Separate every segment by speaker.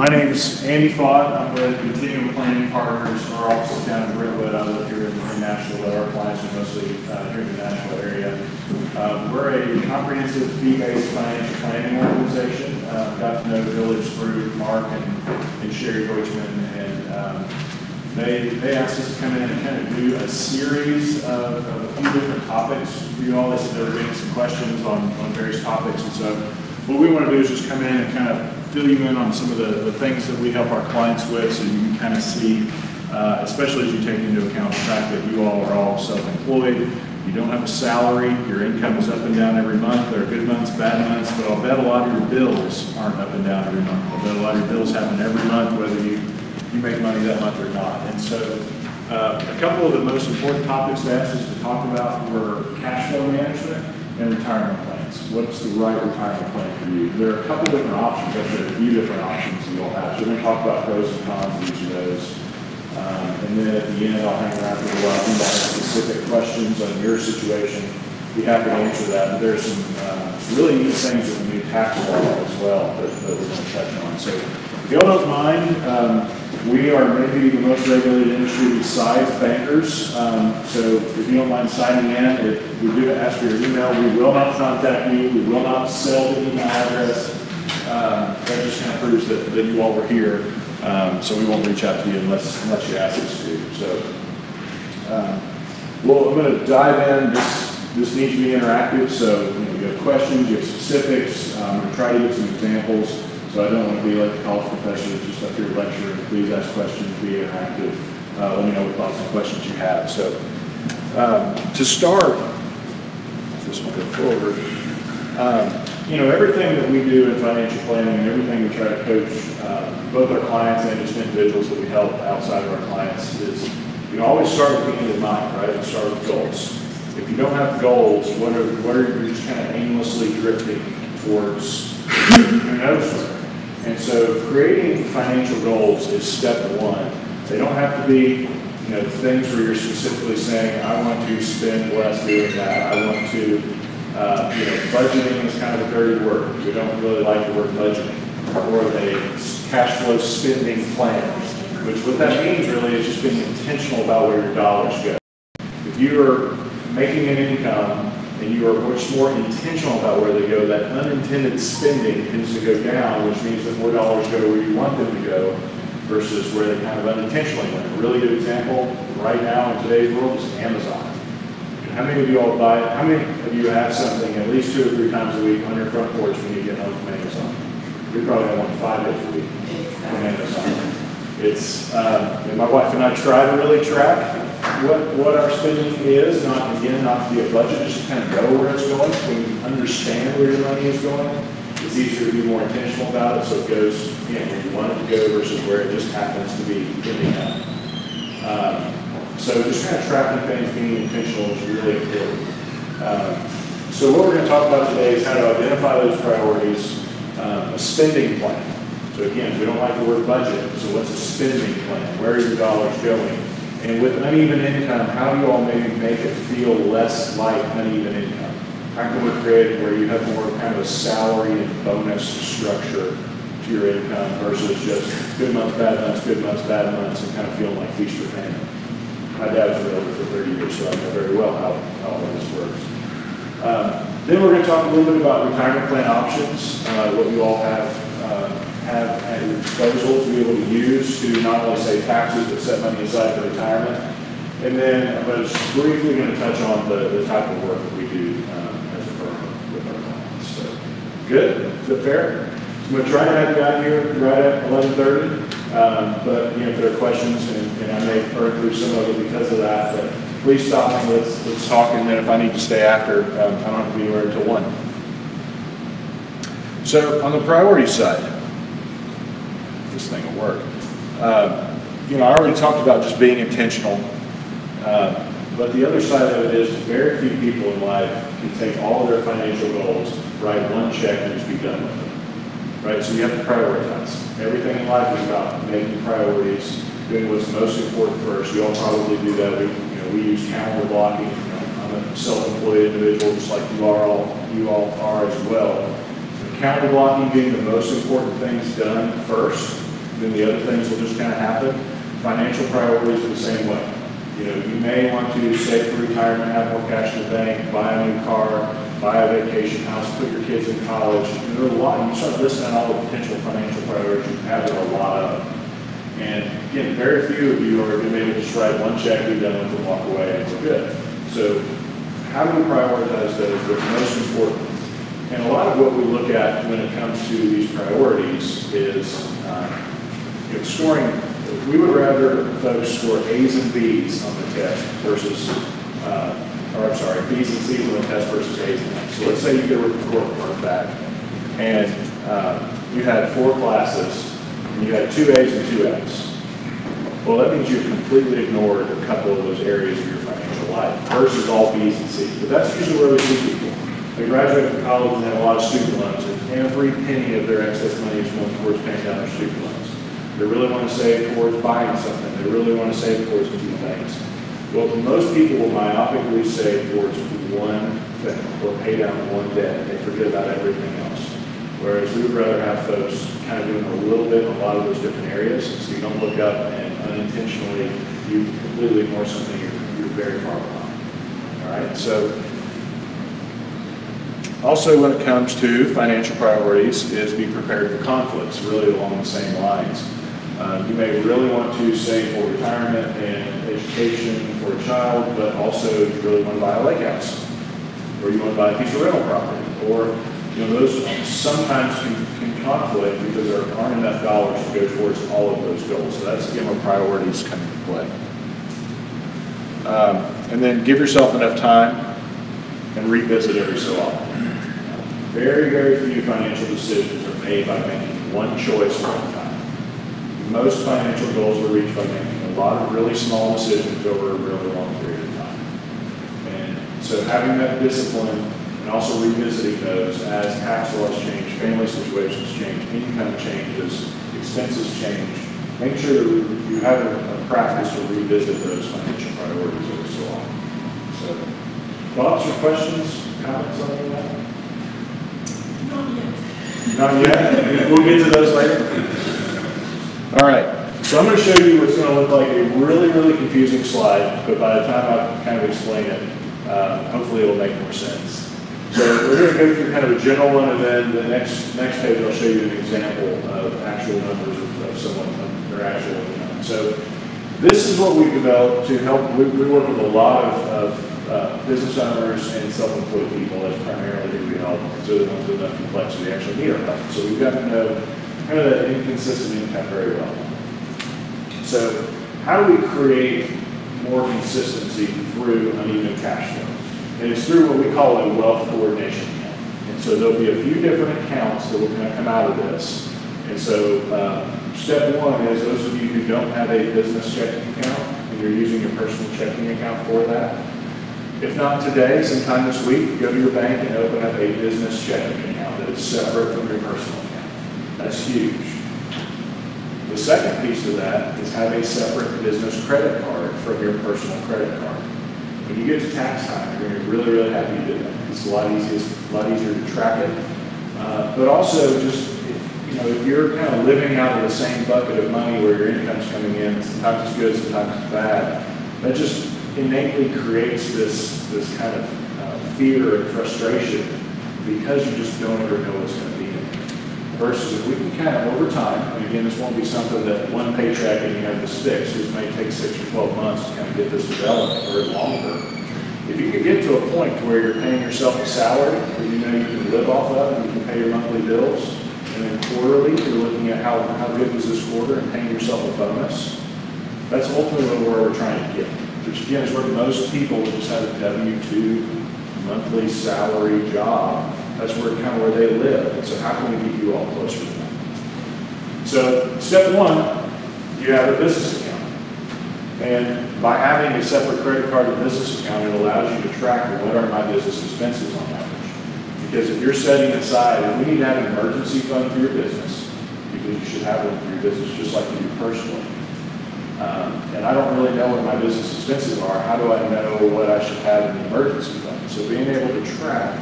Speaker 1: My name is Andy Fott. I'm with Continuum Planning Partners. Our office is down in Brentwood. I live here in Nashville, but our clients are mostly here in the Nashville area. We're a comprehensive fee-based financial planning organization. Got to know the village through Mark and Sherry Deutschman, and they asked us to come in and kind of do a series of a few different topics for you all. They said they were getting some questions on various topics, and so what we want to do is just come in and kind of fill you in on some of the things that we help our clients with, so you can kind of see, especially as you take into account the fact that you all are all self-employed. You don't have a salary. Your income is up and down every month. There are good months, bad months, but I'll bet a lot of your bills aren't up and down every month. I'll bet a lot of your bills happen every month, whether you make money that month or not. And so a couple of the most important topics they asked us to talk about were cash flow management and retirement plans. What's the right retirement plan for you? There are a couple different options. There are a few different options you all have. So we're going to talk about pros and cons of each of those. And then at the end, I'll hang around for a while. If you have specific questions on your situation, be happy to answer that. But there's some really neat things with the new tax law as well that we're going to touch on. So if y'all don't mind, we are maybe the most regulated industry besides bankers. So if you don't mind signing in, if we do ask for your email, we will not contact you. We will not sell the email address. That just kind of proves that you all were here. So we won't reach out to you unless you ask us to. So, well, I'm going to dive in. This needs to be interactive. So you have questions, you have specifics. I'm going to try to give some examples. So I don't want to be like the college professor that's just up here lecturing. Please ask questions, be interactive. Let me know what thoughts and questions you have. So to start, if this will go forward, everything that we do in financial planning and everything we try to coach both our clients and just individuals that we help outside of our clients is, always start with the end in mind, right? We start with goals. If you don't have goals, what are you just kind of aimlessly drifting towards who knows where? And so creating financial goals is step one. They don't have to be, things where you're specifically saying, I want to spend less doing that. I want to, budgeting is kind of a dirty word. We don't really like the word budgeting. Or a cash flow spending plan, which what that means really is just being intentional about where your dollars go. If you are making an income and you are much more intentional about where they go, that unintended spending tends to go down, which means that more dollars go where you want them to go versus where they kind of unintentionally went. A really good example right now in today's world is Amazon. How many of you all buy, how many of you have something at least 2 or 3 times a week on your front porch when you get home from Amazon? We probably have one 5 days a week from Amazon. It's, my wife and I try to really track what our spending is, not to be a budget, just to kind of know where it's going. When you understand where your money is going, it's easier to be more intentional about it, so it goes where you want it to go versus where it just happens to be ending up. So just kind of tracking things, being intentional is really important. So what we're going to talk about today is how to identify those priorities, a spending plan. So again, we don't like the word budget, so what's a spending plan? Where are your dollars going? And with uneven income, how do you all maybe make it feel less like uneven income? How can we create it where you have more kind of a salary and bonus structure to your income versus just good months, bad months, good months, bad months, and kind of feeling like feast or famine? My dad was a realtor for 30 years, so I know very well how all this works. Then we're going to talk a little bit about retirement plan options, what you all have at your disposal to be able to use to not only save taxes but set money aside for retirement. And then I'm just briefly going to touch on the type of work that we do as a firm with our clients. So, good? Is that fair? I'm going to try to have you out here right at 11:30. But if there are questions, and I may burn through some of it because of that, but please stop me. Let's talk, and then if I need to stay after, I don't have to be anywhere until 1. So on the priority side, this thing will work. I already talked about just being intentional, but the other side of it is very few people in life can take all of their financial goals, write one check, and just be done with them. Right, so you have to prioritize. Everything in life is about making priorities, doing what's most important first. You all probably do that. We use calendar blocking. I'm a self-employed individual, just like you all are as well. Calendar blocking being the most important things done first, then the other things will just kind of happen. Financial priorities are the same way. You know, you may want to save for retirement, have more cash in the bank, buy a new car, buy a vacation house, put your kids in college. And there are a lot. You start listing out all the potential financial priorities you have. There are a lot of them. And again, very few of you are going to be able to just write one check, be done with, and walk away, and we're good. So how do we prioritize those? What's most important? And a lot of what we look at when it comes to these priorities is scoring. We would rather folks score A's and B's on the test versus, B's and C's on the test versus A's and F's. So let's say you get a report card back, and you had 4 classes, and you had 2 A's and 2 F's. Well, that means you've completely ignored a couple of those areas of your financial life versus all B's and C's. But that's usually where we see people. They graduate from college and have a lot of student loans, and every penny of their excess money is going towards paying down their student loans. They really want to save towards buying something. They really want to save towards a few things. Well, most people will myopically save towards one thing or pay down one debt, and they forget about everything else. Whereas we would rather have folks kind of doing a little bit in a lot of those different areas, so you don't look up and unintentionally you completely ignore something you're very far behind. All right, so also when it comes to financial priorities is be prepared for conflicts, really along the same lines. You may really want to save for retirement and education for a child, but also you really want to buy a lake house, or you want to buy a piece of rental property, or those sometimes can conflict because there aren't enough dollars to go towards all of those goals. So that's again where priorities come into play. And then give yourself enough time and revisit every so often. Very, very few financial decisions are made by making one choice at one time. Most financial goals are reached by making a lot of really small decisions over a really long period of time. And so having that discipline and also revisiting those as tax laws change, family situations change, income changes, expenses change, make sure that you have a practice to revisit those financial priorities every so often. So, thoughts or questions, comments on any of that? Not yet? We'll get to those later. All right, so I'm going to show you what's going to look like a really, really confusing slide, but by the time I kind of explain it, hopefully it'll make more sense. So we're going to go through kind of a general one, and then the next page I'll show you an example of actual numbers of someone, their actual income. So this is what we've developed to help. We work with a lot of business owners and self-employed people. That's primarily who we help. So the ones with enough complexity actually need our help. So we've got to know kind of that inconsistent income very well. So how do we create more consistency through uneven cash flow? And it's through what we call a wealth coordination account. And so there'll be a few different accounts that will kind of come out of this. And so step one is those of you who don't have a business checking account and you're using your personal checking account for that. If not today, sometime this week, go to your bank and open up a business checking account that is separate from your personal account. That's huge. The second piece of that is have a separate business credit card from your personal credit card. When you get to tax time, you're going to be really, really happy you did that. It's a lot easier to track it. But also just, if you're kind of living out of the same bucket of money where your income's coming in, sometimes it's good, sometimes it's bad, that just innately creates this kind of fear and frustration because you just don't ever know what's going to be in it. Versus if we can kind of over time, and again, this won't be something that one paycheck and you have this fixed. This may take 6 or 12 months to kind of get this developed or longer. If you can get to a point to where you're paying yourself a salary that you know you can live off of and you can pay your monthly bills, and then quarterly you're looking at how good was this quarter and paying yourself a bonus, that's ultimately where we're trying to get. Which again is where most people would just have a W-2 monthly salary job. That's where they live. And so how can we get you all closer to that? So step one, you have a business account. And by having a separate credit card and business account, it allows you to track what are my business expenses on average. Because if you're setting aside, if we need to have an emergency fund for your business, because you should have one for your business just like you do personally. And I don't really know what my business expenses are. How do I know what I should have in the emergency fund? So being able to track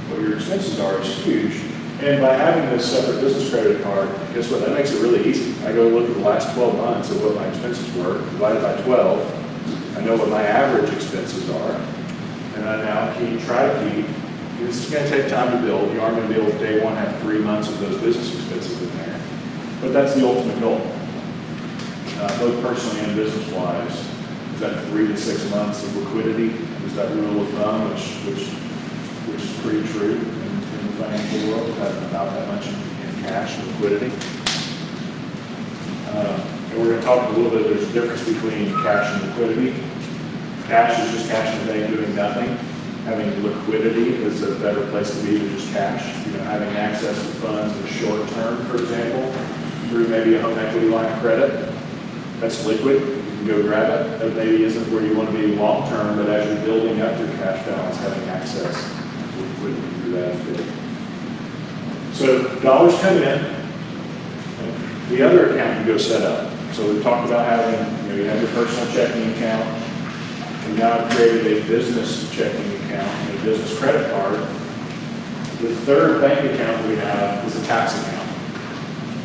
Speaker 1: what your expenses are is huge. And by having this separate business credit card, guess what? That makes it really easy. I go look at the last 12 months of what my expenses were, divided by 12. I know what my average expenses are. And I now try to keep, this is going to take time to build. You aren't going to be able to day one have 3 months of those business expenses in there. But that's the ultimate goal, both personally and business-wise. Is that 3 to 6 months of liquidity? Is that rule of thumb, which is pretty true in the financial world, having about that much in cash and liquidity. And we're going to talk a little bit, there's a difference between cash and liquidity. Cash is just cash in the bank doing nothing. Having liquidity is a better place to be than just cash. You know, having access to funds in the short term, for example, through maybe a home equity line of credit, that's liquid. You can go grab it. That maybe isn't where you want to be long term, but as you're building up your cash balance, having access to liquidity through that is big. So dollars come in. The other account you go set up. So we've talked about having, you have your personal checking account. We now have created a business checking account and a business credit card. The third bank account we have is a tax account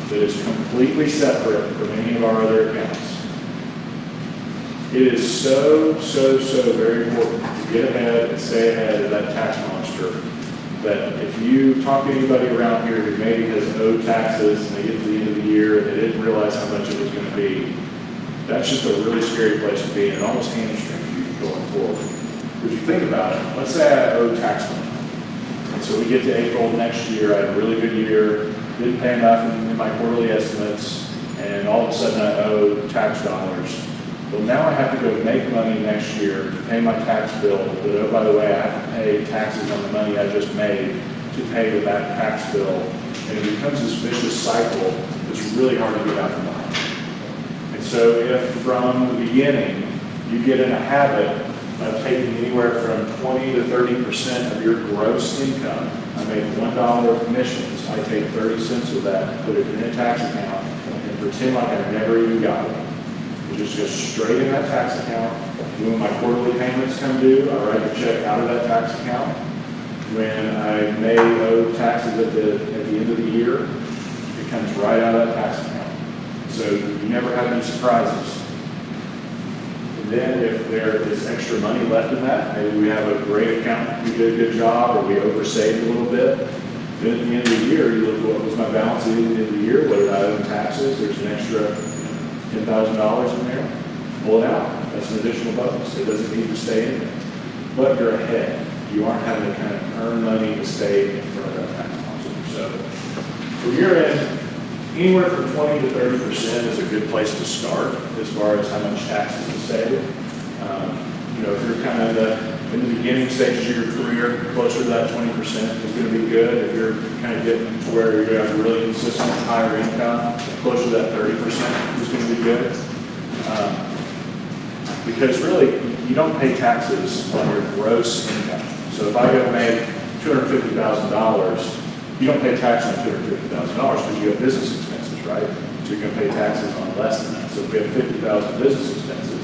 Speaker 1: that is completely separate from any of our other accounts. It is so very important to get ahead and stay ahead of that tax monster, that if you talk to anybody around here who maybe has owed taxes and they get to the end of the year and they didn't realize how much it was going to be, that's just a really scary place to be, and it almost hamstrings you going forward. If you think about it, let's say I owe tax money. And so we get to April next year, I had a really good year, didn't pay enough in my quarterly estimates, and all of a sudden I owe tax dollars. Well, now I have to go make money next year to pay my tax bill, but oh, by the way, I have to pay taxes on the money I just made to pay the back tax bill. And it becomes this vicious cycle that's really hard to get out of mind. And so if from the beginning you get in a habit of taking anywhere from 20 to 30% of your gross income, I make $1 of commissions, I take 30 cents of that, put it in a tax account, and pretend like I never even got it. Just go straight in that tax account. When my quarterly payments come due, I write a check out of that tax account. When I may owe taxes at the end of the year, it comes right out of that tax account. So you never have any surprises. And then if there is extra money left in that, maybe we have a great accountant who did a good job, or we oversaved a little bit. Then at the end of the year, you look, what was my balance at the end of the year? What did I owe in taxes? There's an extra $10,000 in there, pull it out. That's an additional bonus. It doesn't need to stay in there. But you're ahead. You aren't having to kind of earn money to stay in front of that tax monster. So from your end, anywhere from 20 to 30% is a good place to start as far as how much taxes to save. If you're kind of in the beginning stages of your career, closer to that 20% is going to be good. If you're kind of getting to where you're going to have really consistent higher income, closer to that 30% is going to be good. Because really, you don't pay taxes on your gross income. So if I go make $250,000, you don't pay tax on $250,000 because you have business expenses, right? So you're going to pay taxes on less than that. So if we have 50,000 business expenses,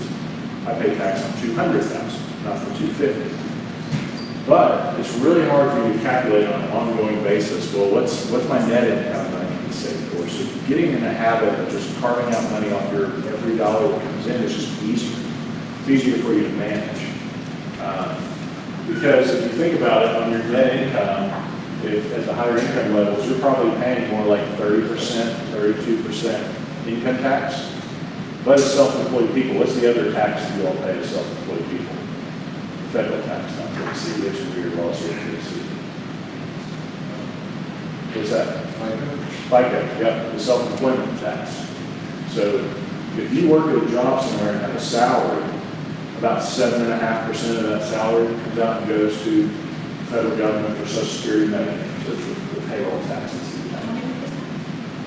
Speaker 1: I pay tax on 200,000, not for 250. But it's really hard for you to calculate on an ongoing basis. Well, what's my net income that I need to save for? So getting in the habit of just carving out money off your every dollar that comes in is just easier. It's easier for you to manage. Because if you think about it, on your net income, at the higher income levels, you're probably paying more like 30%, 32% income tax. But as self-employed people, what's the other tax that you all pay as self-employed people? Federal tax, not Tennessee. There's some weird laws here in Tennessee. What's that? FICA, yep, the self-employment tax. So if you work at a job somewhere and have a salary, about 7.5% of that salary comes out and goes to the federal government for Social Security, Medicare, so it's the payroll taxes.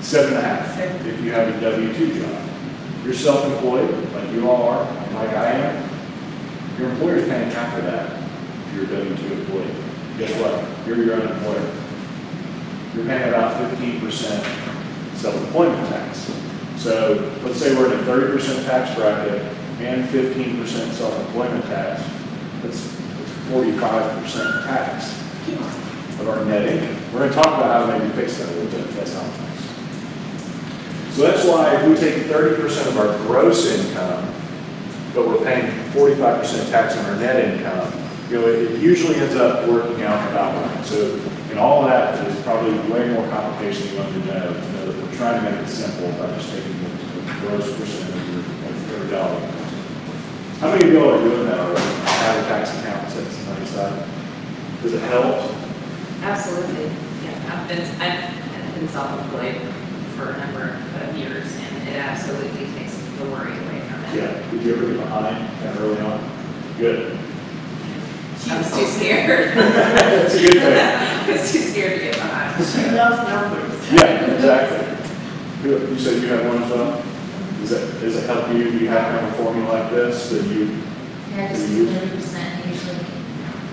Speaker 1: 7.5% if you have a W-2 job. You're self-employed, like you all are, like I am, your employer's paying half of that if you're a W-2 employee. Guess what? You're your own employer. You're paying about 15% self-employment tax. So let's say we're in a 30% tax bracket and 15% self-employment tax. That's 45% tax. of our net income. We're going to talk about how to maybe fix that a little bit. That's how it's nice. So that's why if we take 30% of our gross income, but we're paying 45% tax on our net income, it usually ends up working out about right. So, all of that is probably way more complication than you want to know that we're trying to make it simple by just taking the gross percent of your dollar. How many of y'all are doing that already? Have a tax account set some money aside? Does it help?
Speaker 2: Absolutely. Yeah, I've been self-employed for a number of years, and it absolutely takes the worry away from it.
Speaker 1: Yeah. Did you ever get behind kind of early on? Good.
Speaker 2: I was too scared.
Speaker 1: That's a good thing.
Speaker 2: I was too scared to get behind.
Speaker 3: She loves numbers.
Speaker 1: Yeah, exactly. Good. You said you have one as well? Does it help you? Do you have kind of a formula like this that you?
Speaker 4: Yeah, just 30% usually.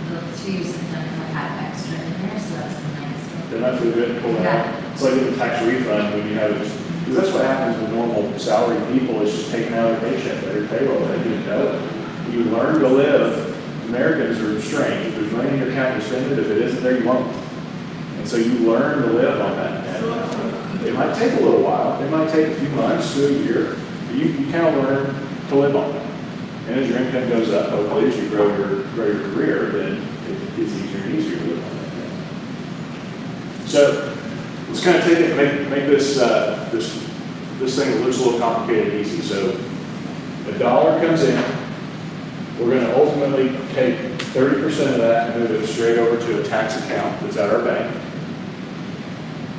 Speaker 4: The 2 years I've done, I have extra in there, so that's been nice.
Speaker 1: Then I feel good to pull that out. It's like a tax refund when you have it. Because that's what happens with normal salary people. It's just taken out of their paycheck, their payroll. They didn't know it. You learn to live. Americans are strange. If there's money in your account, you spend it. If it isn't there, you won't. And so you learn to live on that. And it might take a little while. It might take a few months to a year. But you kind of learn to live on that. And as your income goes up, hopefully, as you grow your career, then it gets easier and easier to live on that. So let's kind of take it and make this this thing that looks a little complicated easy. So a dollar comes in. We're going to ultimately take 30% of that and move it straight over to a tax account that's at our bank.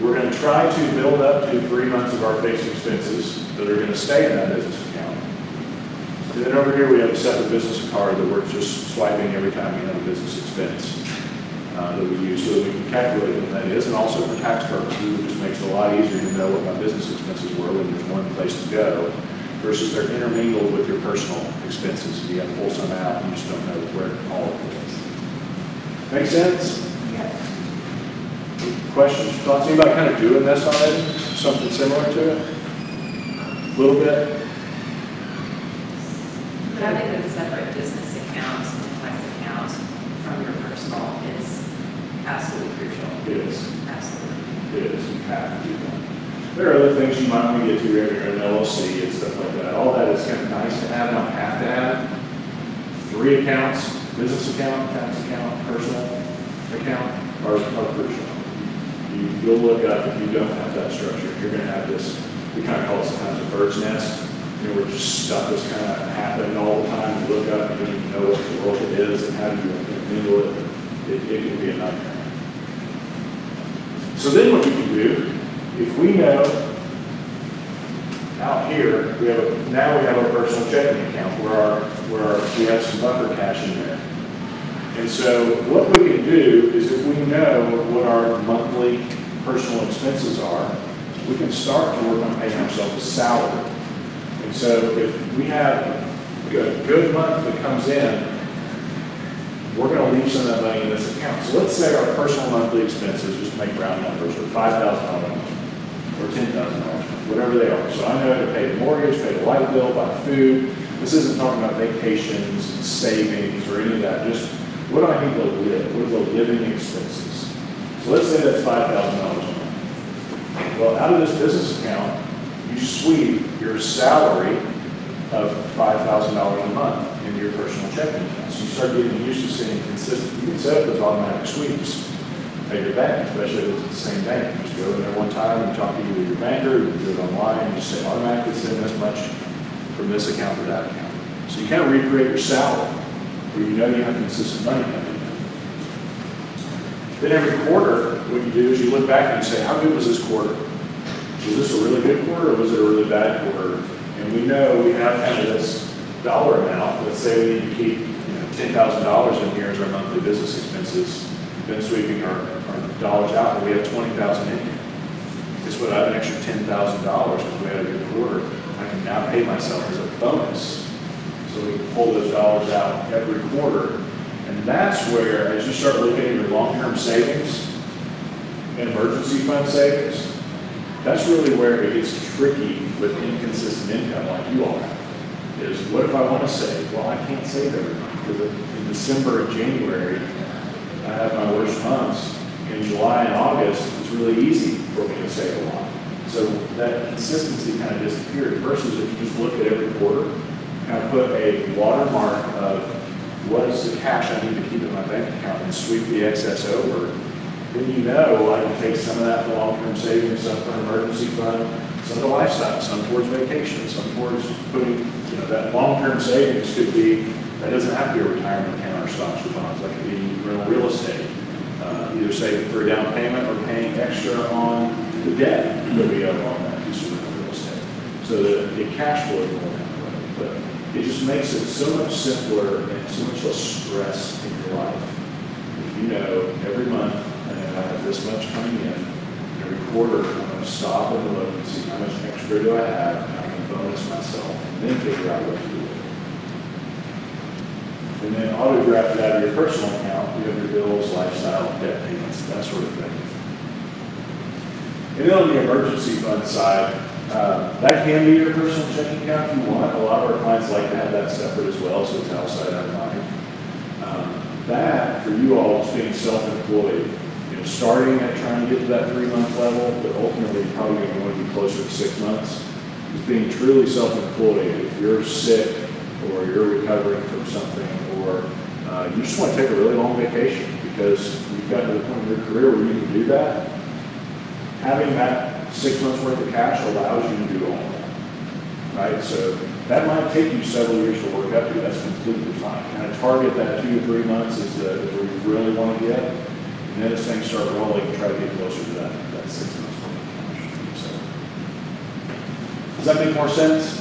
Speaker 1: We're going to try to build up to 3 months of our fixed expenses that are going to stay in that business account. And then over here we have a separate business card that we're just swiping every time we have a business expense that we use so that we can calculate what that is. And also for tax purposes, it just makes it a lot easier to know what my business expenses were when there's one place to go, versus they're intermingled with your personal expenses. You have to pull some out, and you just don't know where all of it is. Make sense?
Speaker 3: Yes.
Speaker 1: Questions, thoughts? Anybody kind of doing this already? Something similar to it? A little bit?
Speaker 2: Having a separate business account and tax account from your personal is absolutely crucial.
Speaker 1: It is.
Speaker 2: Absolutely.
Speaker 1: It is. You have to do that. There are other things you might want to get to if you're an LLC and stuff like that. All that is kind of nice to have, not have to have. 3 accounts, business account, tax account, personal account, are crucial. You'll look up if you don't have that structure. You're going to have this, we kind of call it sometimes a bird's nest. Where just stuff is kind of happening all the time. You look up and you don't even know what the world it is and how do you handle it. It can be a nightmare. So then what we can do, if we know out here, now we have our personal checking account where we have some buffer cash in there. And so what we can do is if we know what our monthly personal expenses are, we can start to work on paying ourselves a salary. And so if we have a good month that comes in, we're going to leave some of that money in this account. So let's say our personal monthly expenses, just to make round numbers, are $5,000 a month or $10,000, whatever they are. So I know to pay the mortgage, pay the light bill, buy food. This isn't talking about vacations and savings or any of that. Just what do I need to live? What are the living expenses? So let's say that's $5,000 a month. Well, out of this business account, you sweep your salary of $5,000 a month into your personal checking account. So you start getting used to seeing consistent. You can set up those automatic sweeps at your bank, especially if it's the same bank. You just go in there one time and talk to either your banker, you can do it online, and just say automatically send this much from this account to that account. So you kind of recreate your salary where you know you have consistent money coming in. Then every quarter, what you do is you look back and you say, how good was this quarter? Was this a really good quarter or was it a really bad quarter? And we know we have kind of this dollar amount. Let's say we need to keep $10,000 in here as our monthly business expenses. Then sweeping our dollars out, and we have $20,000 in here. Guess what? I have an extra $10,000 because we had a good quarter. I can now pay myself as a bonus. So we can pull those dollars out every quarter. And that's where, as you start looking at your long-term savings and emergency fund savings, that's really where it gets tricky with inconsistent income like you all have. Is what if I want to save? Well, I can't save every month because in December and January, I have my worst months, In July and August, it's really easy for me to save a lot. So that consistency kind of disappeared versus if you just look at every quarter, kind of put a watermark of what is the cash I need to keep in my bank account and sweep the excess over, then you know I can take some of that for long-term savings, some for an emergency fund, some to lifestyle, some towards vacation, some towards putting, that long-term savings could be, that doesn't have to be a retirement account or stocks or bonds, that could be real estate. Either saving for a down payment or paying extra on the debt that we have on that piece of real estate. So that the cash flow is more that way. But it just makes it so much simpler and so much less stress in your life. If you know every month I have this much coming in, every quarter I'm going to stop and look and see how much extra do I have, and I can bonus myself, and then figure out what to do with it. And then auto-draft it out of your personal account, you have your bills, lifestyle, debt payments, that sort of thing. And then on the emergency fund side, that can be your personal checking account if you want. A lot of our clients like to have that separate as well, so it's outside our mind. That, for you all, is being self-employed. Starting at trying to get to that 3-month level, but ultimately probably going to want to be closer to 6 months, is being truly self-employed. If you're sick, or you're recovering from something, or you just want to take a really long vacation because you've gotten to the point in your career where you can do that, having that 6 months worth of cash allows you to do all of that, right? So that might take you several years to work up to. That's completely fine. Kind of target that 2 to 3 months is where you really want to get, and then as things start rolling, try to get closer to that 6 months worth of cash. So, does that make more sense?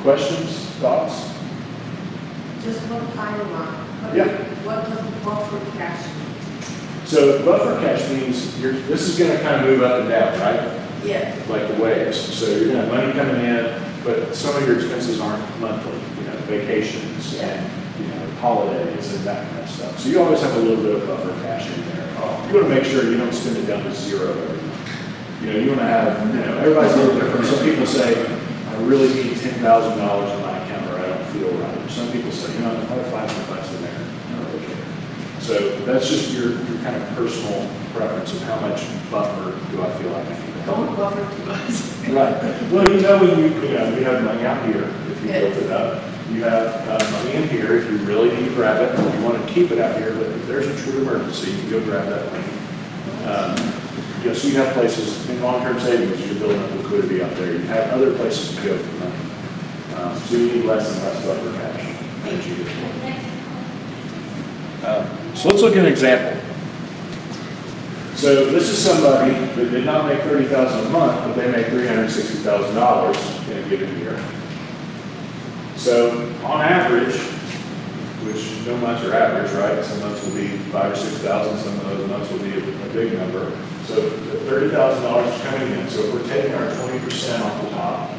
Speaker 1: Questions, thoughts?
Speaker 3: Just one final one. What does buffer cash mean?
Speaker 1: So buffer cash means this is going to kind of move up and down, right?
Speaker 3: Yes.
Speaker 1: Like the waves. So you're going to have money coming in, but some of your expenses aren't monthly. Vacations and holidays and that kind of stuff. So you always have a little bit of buffer cash in there. You want to make sure you don't spend it down to zero every month. You want to have, everybody's a little different. Some people say, I really need $10,000 in my account or I don't feel right. Some people say, I have $500 in there. I don't really care. So that's just your kind of personal preference of how much buffer do I feel like I need to have.
Speaker 3: Don't buffer too much.
Speaker 1: Right. Well, when you have money out here, if you built it up, you have money in here if you really need to grab it. You want to keep it out here, but if there's a true emergency, you can go grab that money. So you have places in long-term savings, you're building up liquidity out there. You have other places to go for money. So you need less and less buffer cash as you get. So let's look at an example. So this is somebody that did not make $30,000 a month, but they make $360,000 in a given year. So on average, which no months are average, right? Some months will be 5,000 or 6,000. Some of those months will be a big number. So $30,000 is coming in. So if we're taking our 20% off the top,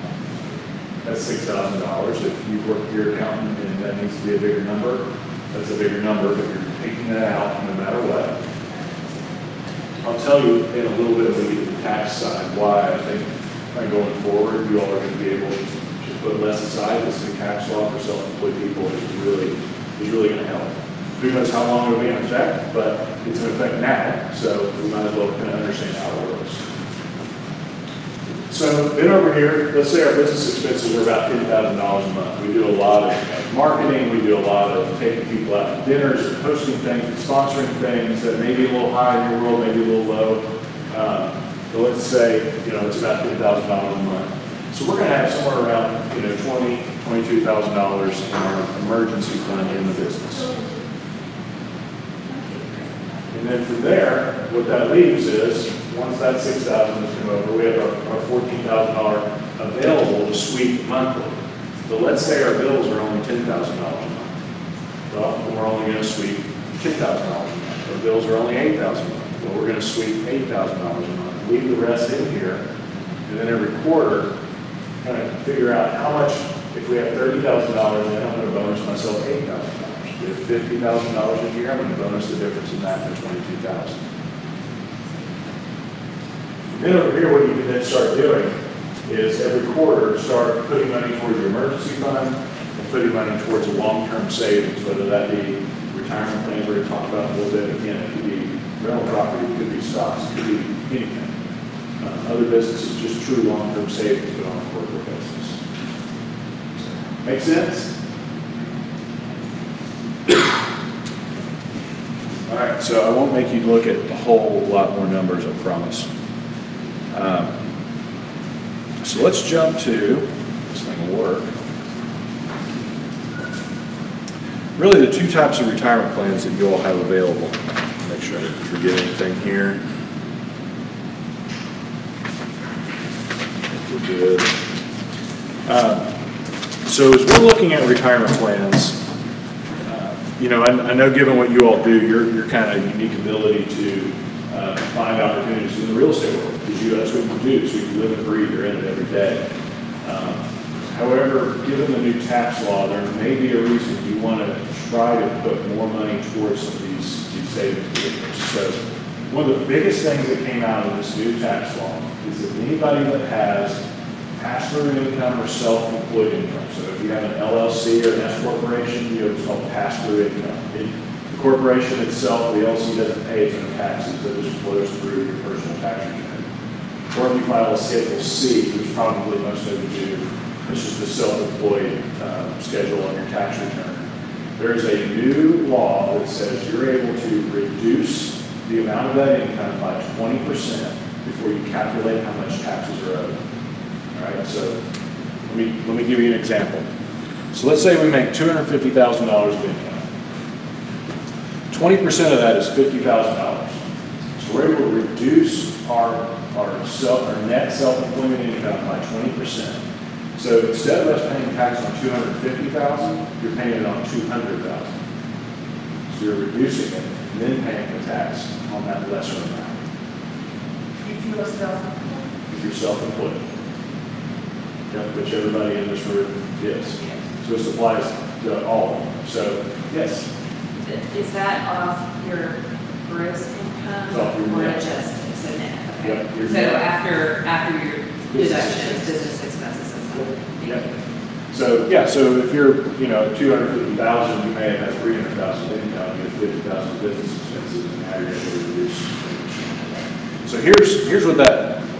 Speaker 1: that's $6,000. If you work with your accountant and that needs to be a bigger number, that's a bigger number, but you're taking that out no matter what. I'll tell you in a little bit of the tax side why I think going forward you all are going to be able to put less aside. This new tax law for self-employed people is really going to help. Who knows how long it'll be in effect, but it's in effect now, so we might as well kind of understand how it works. So then over here, let's say our business expenses are about $10,000 a month. We do a lot of marketing, we do a lot of taking people out to dinners and hosting things, and sponsoring things that may be a little high in your world, maybe a little low. But let's say it's about $10,000 a month. So we're going to have somewhere around $20,000, $22,000 in our emergency fund in the business. And then from there, what that leaves is, once that $6,000 is come over, we have our $14,000 available to sweep monthly. So let's say our bills are only $10,000 a month. Well, then we're only going to sweep $10,000 a month. Our bills are only $8,000 a month. Well, we're going to sweep $8,000 a month. Leave the rest in here, and then every quarter, kind of figure out how much, if we have $30,000, then I'm going to bonus myself $8,000. If $50,000 a year, I'm going to bonus the difference in that for $22,000. Then over here, what you can then start doing is every quarter start putting money towards your emergency fund and putting money towards a long-term savings, whether that be retirement plans we're going to talk about in a little bit. Again, it could be rental property, it could be stocks, it could be anything. Other businesses, just true long-term savings, but on a corporate basis. So, make sense? All right, so I won't make you look at a whole lot more numbers, I promise. So let's jump to, this thing will work. Really the two types of retirement plans that you all have available. Make sure I didn't forget anything here. We're good. So as we're looking at retirement plans, you know, I know given what you all do, your kind of unique ability to find opportunities in the real estate world, because that's what you do, so you live and breathe, you're in it every day. However, given the new tax law, there may be a reason you want to try to put more money towards some of these savings vehicles. So one of the biggest things that came out of this new tax law is that anybody that has pass-through income or self-employed income, so if you have an LLC or an S corporation, you have what's called pass-through income. The corporation itself, the LLC doesn't pay its own taxes, that just flows through your personal tax return. Or if you file a Schedule C, which probably most of you do, it's just a self-employed schedule on your tax return. There is a new law that says you're able to reduce the amount of that income by 20% before you calculate how much taxes are owed. All right, so let me give you an example. So let's say we make $250,000 of income. 20% of that is $50,000. So we're able to reduce our net self-employment income by 20%. So instead of us paying tax on $250,000, you're paying it on $200,000. So you're reducing it and then paying the tax on that lesser amount.
Speaker 3: If you are self-employed.
Speaker 1: If you're self-employed. Yeah, which everybody in this room is. So this applies to all of them. So, yes?
Speaker 2: Is that off your gross income
Speaker 1: It's off your
Speaker 2: or
Speaker 1: net.
Speaker 2: adjusted? So net, okay.
Speaker 1: Yep, your
Speaker 2: So
Speaker 1: net.
Speaker 2: after your deductions, business expenses and stuff.
Speaker 1: Yeah. So, yeah, so if you're, you know, at $250,000, you may have $300,000 income, you have $50,000 business expenses, and now you're able to reduce. So here's what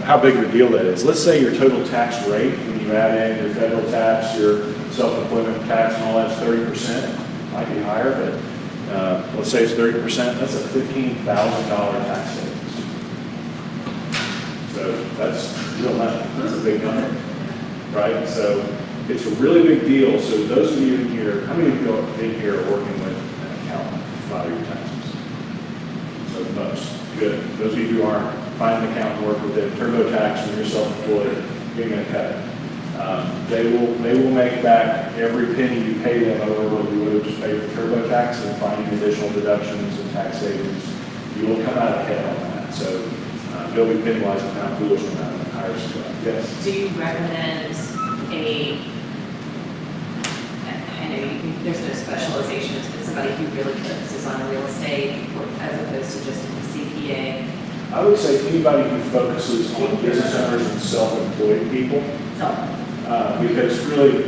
Speaker 1: how big of a deal that is. Let's say your total tax rate, when you add in your federal tax, your self-employment tax, and all that's 30%. Might be higher, but let's say it's 30%. That's a $15,000 tax savings. So that's real money. That's a big number, right? So it's a really big deal. So those of you in here, how many of you in here are working with an accountant to file your taxes? So most. Good. Those of you who aren't, find an accountant, work with them. TurboTax, when you're self-employed, you're going to cut it. They will make back every penny you pay them over what you would have just paid for TurboTax, and finding additional deductions and tax savings. You will come out ahead on that. So they'll be penny wise and pound foolish on that higher scale. Yes.
Speaker 2: Do you recommend I know there's no specializations, but somebody who really focuses on real estate as opposed to just a CPA?
Speaker 1: I would say anybody who focuses on business owners and self-employed people, because really,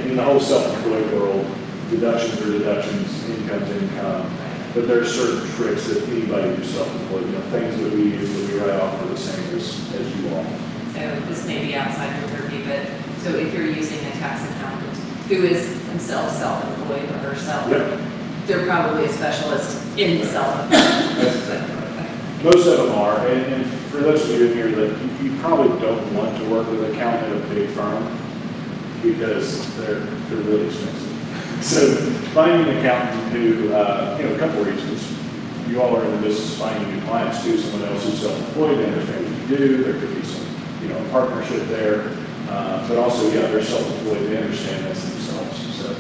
Speaker 1: in the whole self-employed world, deductions are deductions, income's income, but there are certain tricks that anybody who's self-employed, things that we use that we write off are the same as you all.
Speaker 2: So this may be outside your purview, but so if you're using a tax accountant who is himself self-employed or herself,
Speaker 1: Yep.
Speaker 2: they're probably a specialist in self-employed.
Speaker 1: Most of them are, and for those of you in here that you probably don't want to work with an accountant at a big firm because they're really expensive. So finding an accountant who, a couple of reasons. You all are in the business of finding new clients too. Someone else who's self-employed, they understand what you do. There could be some, partnership there. But also, they're self-employed. They understand this themselves. So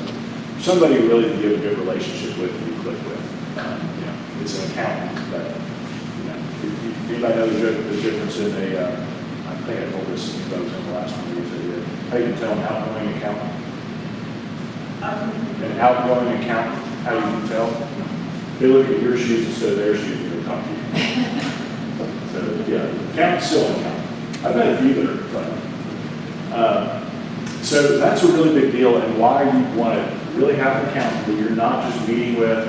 Speaker 1: somebody really to give a good relationship with, you click with. It's an accountant, but anybody know the difference in I think I told this to you folks in the last one we did. How you can tell an outgoing accountant? An outgoing accountant, how you can tell? They look at your shoes instead of their shoes when they talk to you. So, accountant's still an accountant. I've met a few that are funny. So that's a really big deal, and why you want to really have an accountant that you're not just meeting with,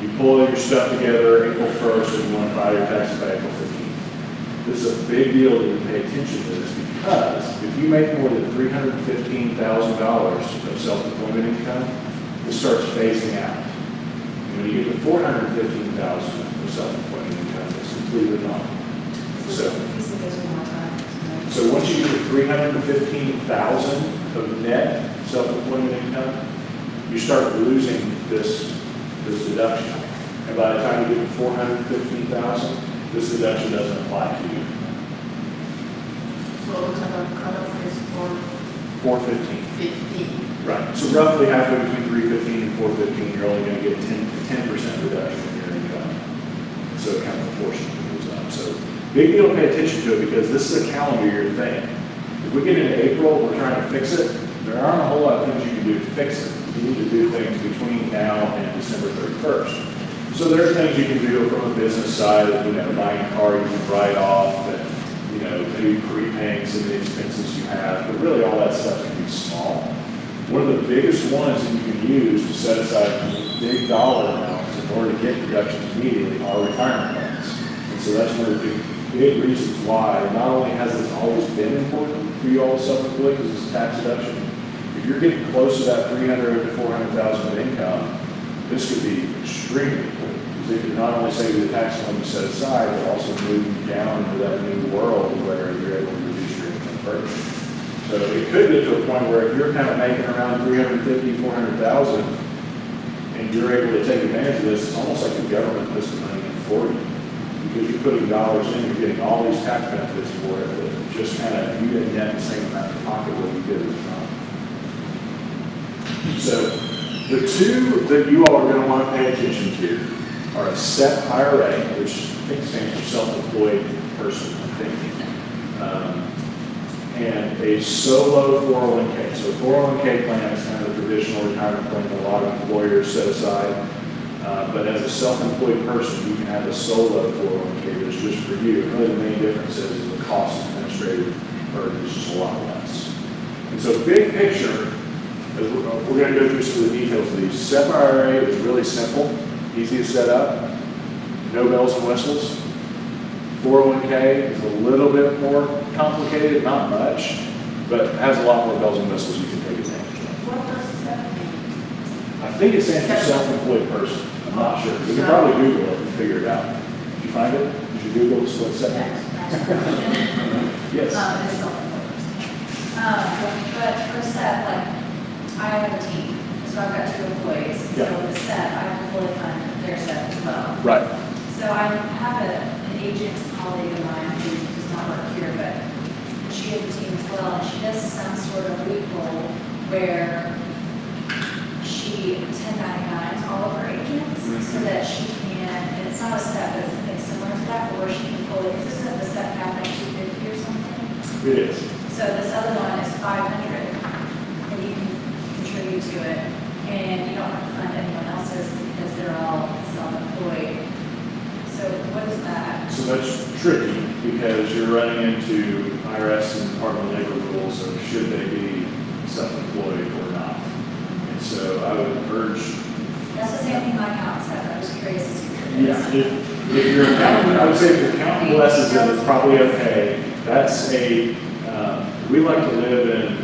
Speaker 1: You pull all your stuff together April 1st and you want to file your taxes by April 15th. This is a big deal that you pay attention to this because if you make more than $315,000 of self-employment income, this starts phasing out. And when you get to $415,000 of self-employment income, it's completely gone. So once you get to $315,000 of net self-employment income, you start losing this deduction. And by the time you get to $415,000, this deduction doesn't apply to you.
Speaker 3: So the cutoff is
Speaker 1: $415,000.
Speaker 3: 15.
Speaker 1: Right. So roughly halfway between $315,000 and $415,000, you're only going to get 10% reduction in your income. So it kind of proportionally goes up. So big deal to pay attention to it because this is a calendar year thing. If we get into April, we're trying to fix it. There aren't a whole lot of things you can do to fix it. You need to do things between now and December 31st. So there are things you can do from a business side, buying a car you can write off, and, maybe prepaying some of the expenses you have, but really all that stuff can be small. One of the biggest ones that you can use to set aside big dollar amounts in order to get deductions immediately are retirement plans. And so that's one of the big reasons why not only has this always been important for you all self-employed because it's a tax deduction, if you're getting close to that $300,000 to $400,000 of income, this could be extremely important. Because it could not only save you the tax loan you set aside, but also move you down into that new world where you're able to reduce your income further. So it could get to a point where if you're kind of making around $350,000, $400,000, and you're able to take advantage of this, it's almost like the government puts the money in for you. Because you're putting dollars in, you're getting all these tax benefits for it, but just kind of, you didn't net the same amount in pocket what you did at the time. So the two that you all are going to want to pay attention to are a SEP IRA, which I think stands for self-employed person, I think, and a solo 401k. So a 401k plan is kind of a traditional retirement plan that a lot of employers set aside. But as a self-employed person, you can have a solo 401k that's just for you. And really the main difference is the cost of administrative burden is just a lot less. And so big picture, we're going to go through some of the details of these. SEP IRA is really simple, easy to set up, no bells and whistles. 401k is a little bit more complicated, not much, but has a lot more bells and whistles you can take advantage of.
Speaker 3: What does that mean?
Speaker 1: I think it stands for self-employed person. I'm not sure. You can probably Google it and figure it out. Did you find it? Did you Google what SEP means? Yes.
Speaker 4: It's self-employed. But for SEP, I have a team, so I've got 2 employees.
Speaker 1: Yeah.
Speaker 4: So with SEP, I have to fully fund their SEP as well.
Speaker 1: Right.
Speaker 4: So I have an agent colleague of mine who does not work here, but she has a team as well, and she does some sort of loophole where she 1099s all of her agents so that she can, and it's not a SEP, but it's something similar to that, but where she can fully, is this the SEP cap like 250 or something?
Speaker 1: It is.
Speaker 4: So this other one is 500, and you can contribute to it, and you don't have to fund anyone else's because they're all self-employed. So what is that?
Speaker 1: So that's tricky because you're running into IRS and Department of Labor rules of should they be self-employed or not. And so I would urge.
Speaker 4: That's the same thing my accountant said. I'm just curious as to
Speaker 1: Yeah, if your accountant, I would say if your accountant blesses it, it's probably okay. That's we like to live in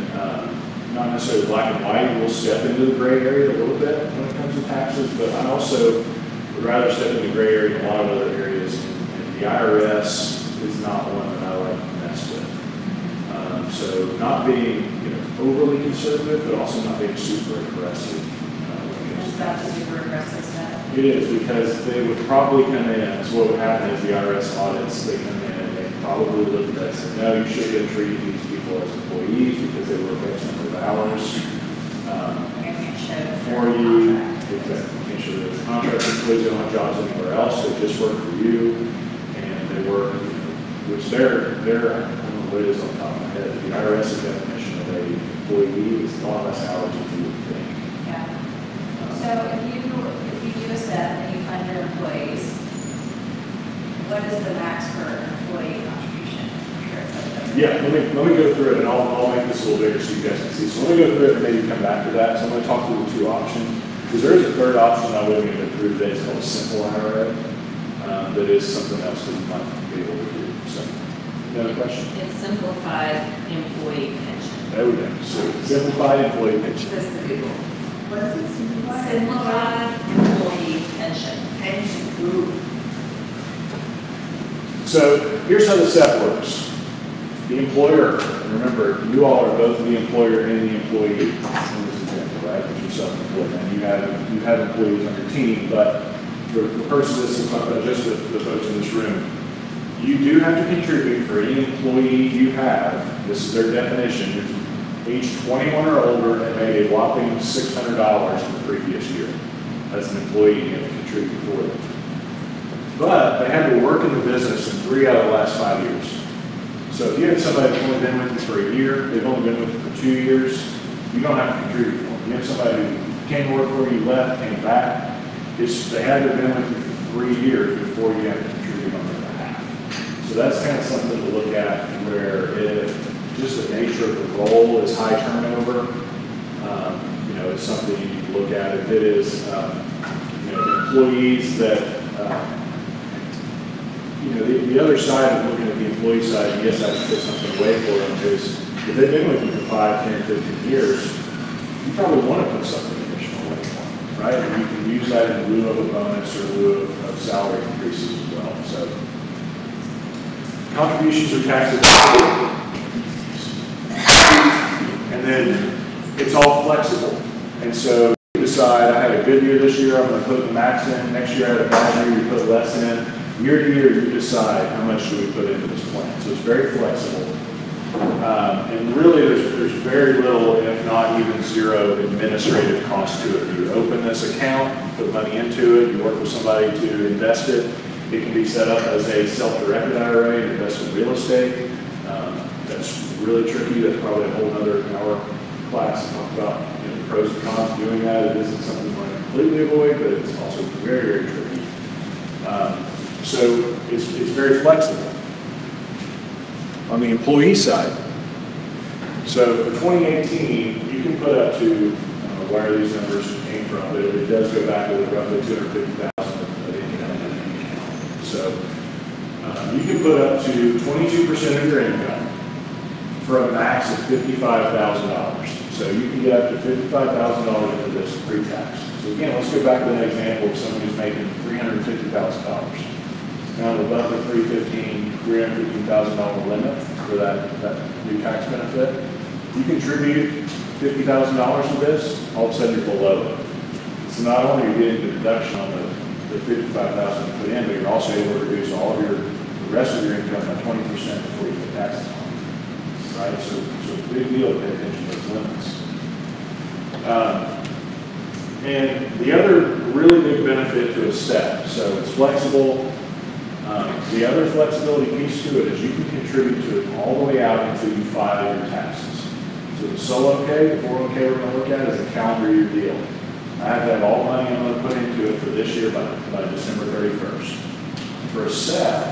Speaker 1: not necessarily black and white. We'll step into the gray area a little bit when it comes to taxes, but I also would rather step into the gray area in a lot of other areas. And the IRS is not one that I like to mess with. So not being overly conservative, but also not being super aggressive.
Speaker 4: It's about the super aggressive stuff.
Speaker 1: It is because they would probably come in, so what would happen is the IRS audits, they come in and they probably look at that and say, no, you should have treated these people as employees because they work X number of hours for you. Exactly. Make sure that the contract employees don't have jobs anywhere else, they just work for you and they work, which they're, I don't know what it is on top of my head, the IRS's definition of an employee is a lot less hours than you would think.
Speaker 4: Yeah. So if you do a SEP and you fund your employees, what is the max for employee contribution?
Speaker 1: Yeah, let me go through it and I'll make this a little bigger so you guys can see. So let me go through it and maybe come back to that. So I'm going to talk through the 2 options. Because there is a third option I wouldn't even approve today, it's called a simple IRA. That is something else that you might be able to do. So, another question?
Speaker 2: It's simplified employee pension.
Speaker 1: There we go. So, simplified employee
Speaker 2: It
Speaker 1: pension.
Speaker 2: says the Google.
Speaker 3: What is it, simplified?
Speaker 2: Simplified employee pension.
Speaker 3: Pension group.
Speaker 1: So, here's how the SEP works. The employer, and remember, you all are both the employer and the employee in this example, right? Because you're self-employed, and you have employees on your team, but for the purpose of this, let's talk about just the folks in this room. You do have to contribute for any employee you have. This is their definition. Age 21 or older and made a whopping $600 in the previous year. That's an employee, you have to contribute for them. But they had to work in the business in 3 out of the last 5 years. So if you have somebody that's only been with you for a year, they've only been with you for 2 years, you don't have to contribute for them. You have somebody who came to work for you, left, came back, they had to have been with you for 3 years before you have to contribute on their behalf. So that's kind of something to look at where if just the nature of the role is high turnover, it's something you need to look at. If it is, employees that, the other side of looking at the employee side, yes, I should put something away for them is if they've been with you for 5, 10, 15 years, you probably want to put something additional away for them, right? And you can use that in lieu of a bonus or in lieu of salary increases as well. So contributions are tax deductible. And then it's all flexible. And so you decide, I had a good year this year, I'm going to put the max in. Next year I had a bad year, you put less in. Year to year, you decide how much do we put into this plan. So it's very flexible. And really, there's very little, if not even zero, administrative cost to it. You open this account, put money into it, you work with somebody to invest it. It can be set up as a self-directed IRA and invest in real estate. That's really tricky. That's probably a whole other hour class to talk about the pros and cons of doing that. It isn't something you want to completely avoid, but it's also very, very tricky. So it's very flexible. On the employee side, so for 2018, you can put up to, I don't know where these numbers came from, but it does go back to roughly 250,000 of income in the account. So you can put up to 22% of your income for a max of $55,000. So you can get up to $55,000 into this pre-tax. So again, let's go back to that example of somebody who's making $350,000. Now above the $315,000 limit for that new tax benefit, you contribute $50,000 to this, all of a sudden you're below it. So not only are you getting the deduction on the $55,000 you put in, but you're also able to reduce all of the rest of your income by 20% before you pay taxes on it. Right? So it's a big deal to pay attention to those limits. And the other really big benefit to a SEP, so it's flexible. The other flexibility piece to it is you can contribute to it all the way out until you file your taxes. So the solo K, the 401k we're going to look at is a calendar year deal. I have to have all the money I'm going to put into it for this year by December 31st. For a SEP,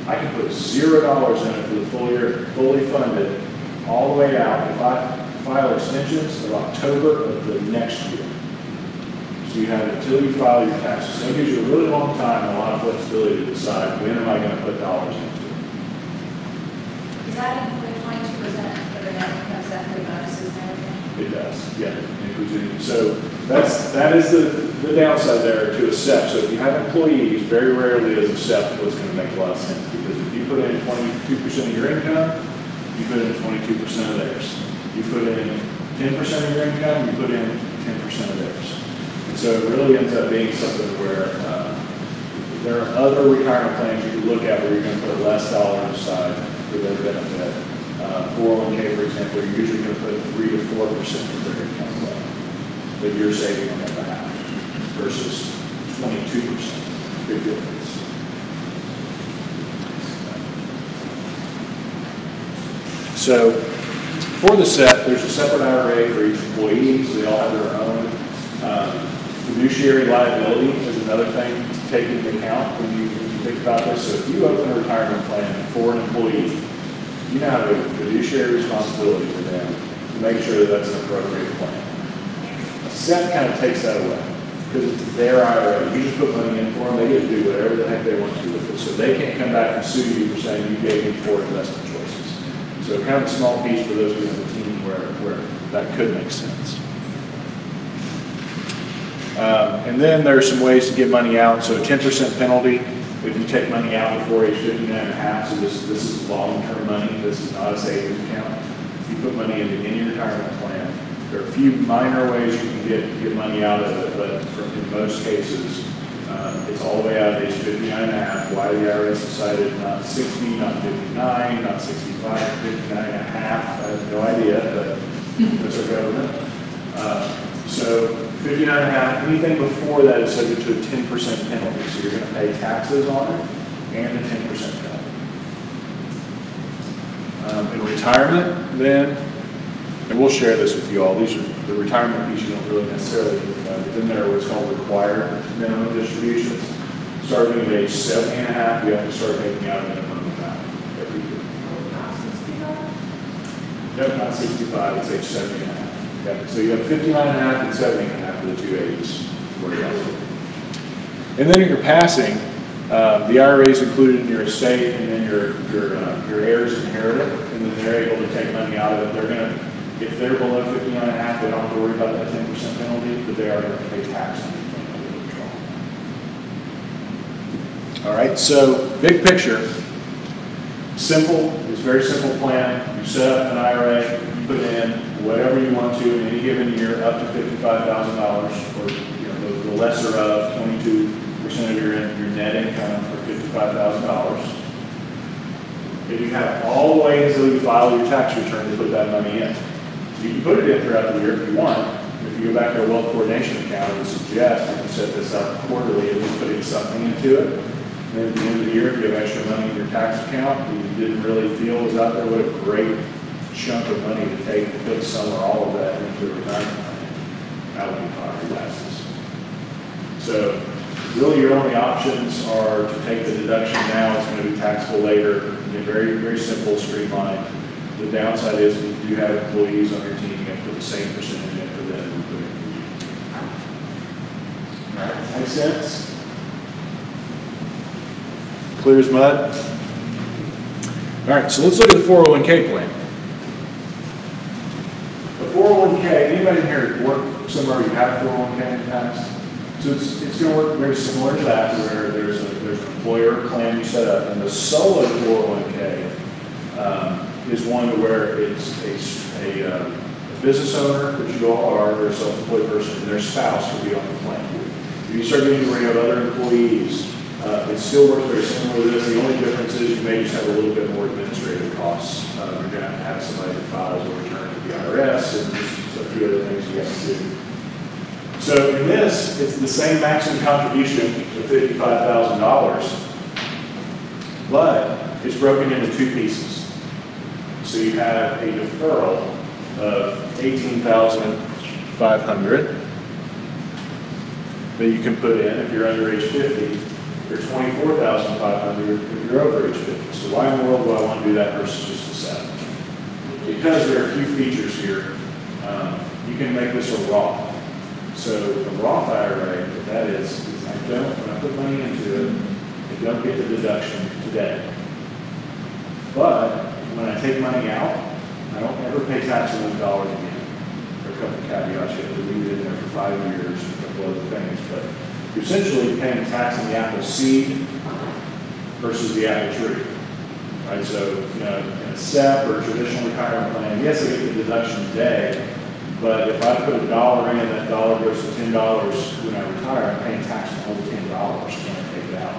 Speaker 1: I can put $0 in it for the full year, fully funded, all the way out. If I file extensions of October of the next year. So you have until you file your taxes. So it gives you a really long time and a lot of flexibility to decide when am I going to put dollars into it.
Speaker 4: Does that include 22% for the net income, does that include bonuses and everything?
Speaker 1: It does, yeah. So that is the downside there to a SEP. So if you have employees, very rarely is a SEP what's going to make a lot of sense, because if you put in 22% of your income, you put in 22% of theirs. You put in 10% of your income, you put in 10% of theirs. And so it really ends up being something where there are other retirement plans you can look at where you're going to put less dollars aside for their benefit. 401k, for example, you're usually going to put 3 to 4% of their income away that you're saving on their behalf versus 22%. Big difference. So for the SEP, there's a separate IRA for each employee, so they all have their own. Fiduciary liability is another thing to take into account when you think about this. So if you open a retirement plan for an employee, you now have a fiduciary responsibility for them to make sure that that's an appropriate plan. A SEP kind of takes that away. because it's their IRA. You just put money in for them, they get to do whatever the heck they want to do with it. So they can't come back and sue you for saying you gave me poor investment choices. So kind of a small piece for those of you on the team where that could make sense. And then there are some ways to get money out. So a 10% penalty if you take money out before age 59 and a half. So this is long-term money. This is not a savings account. If you put money into any retirement plan, there are a few minor ways you can get money out of it, but in most cases, it's all the way out at age 59 and a half. Why the IRS decided not 60, not 59, not 65, 59 and a half, I have no idea, but that's our government. So 59 and a half, anything before that is subject to a 10% penalty. So you're going to pay taxes on it and a 10% penalty. In retirement, then, and we'll share this with you all. These are the retirement piece you don't really necessarily think about. But then there are what's called required minimum distributions. Starting at age 70 and a half, you have to start taking out a minimum amount every year.
Speaker 3: Not 65?
Speaker 1: Nope, not 65, it's age 70 and a half. Okay. So you have 59 and a half and 70 and a half for the two ages. And then at your passing, the IRA is included in your estate, and then your heirs inherit it, and then they're able to take money out of it. They're going to, if they're below 59 and a half, they don't have to worry about that 10% penalty, but they are going to pay tax on the withdrawal. All right, so big picture, simple, it's a very simple plan. You set up an IRA, you put in whatever you want to in any given year, up to $55,000, or the lesser of 22% of your net income for $55,000. If you have all the way until you file your tax return to put that money in. So you can put it in throughout the year if you want. If you go back to our wealth coordination account, I would suggest you can set this up quarterly and just putting something into it. And then at the end of the year, if you have extra money in your tax account that you didn't really feel was out there, what a great chunk of money to take and put some or all of that into a retirement plan. That would be property taxes. So really your only options are to take the deduction now, it's going to be taxable later. Again, very, very simple, streamlined. The downside is if you have employees on your team, you have to put the same percentage in for them as we put in for you. All right, makes sense? Clear as mud? All right, so let's look at the 401k plan. The 401k, anybody in here work somewhere you have 401k in the past? So it's going to work very similar to that, where there's an employer plan you set up, and the solo 401k is one where it's a business owner, which you all are, or a self-employed person, and their spouse will be on the plan. If you start getting to where you have other employees, it still works very similar to this. The only difference is you may just have a little bit more administrative costs. You're going to have somebody that files a return to the IRS, and just a few other things you have to do. So in this, it's the same maximum contribution of $55,000, but it's broken into two pieces. So you have a deferral of $18,500 that you can put in if you're under age 50, or $24,500 if you're over age 50. So why in the world do I want to do that versus just a 7? Because there are a few features here. You can make this a Roth. So the Roth IRA, what that is when I put money into it, I don't get the deduction today. But when I take money out, I don't ever pay tax on those dollars again. There are a couple of caveats. You have to leave it in there for 5 years and a couple other things. But you're essentially paying tax on the apple seed versus the apple tree. Right? So, in a SEP or a traditional retirement plan, yes, I get the deduction today, but if I put $1 in and that dollar goes to $10 when I retire, I'm paying tax on the whole $10 when I take it out.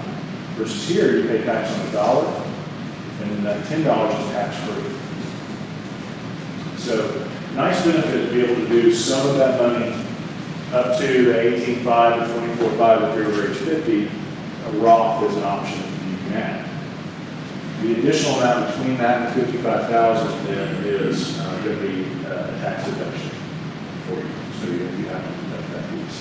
Speaker 1: Versus here, you pay tax on $1, and that $10 is tax-free. So, nice benefit to be able to do some of that money up to the $18,500 to $24,500 if you're over age 50. A Roth is an option you can add. The additional amount between that and $55,000 then is going to be a tax deduction for you. So you have to deduct that piece.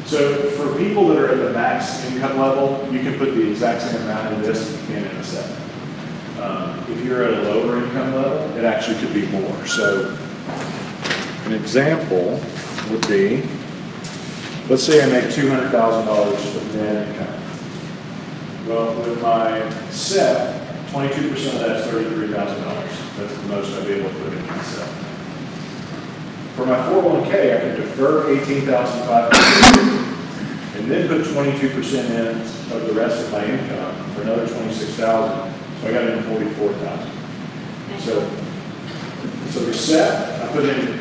Speaker 1: So for people that are at the max income level, you can put the exact same amount in this as you can in a SEP. If you're at a lower income level, it actually could be more. So an example would be let's say I make $200,000 of net income. Well, with my SEP, 22% of that is $33,000. That's the most I'd be able to put in my SEP. For my 401k, I can defer $18,500 and then put 22% in of the rest of my income for another $26,000. So I got in $44,000. So the SEP, I put in,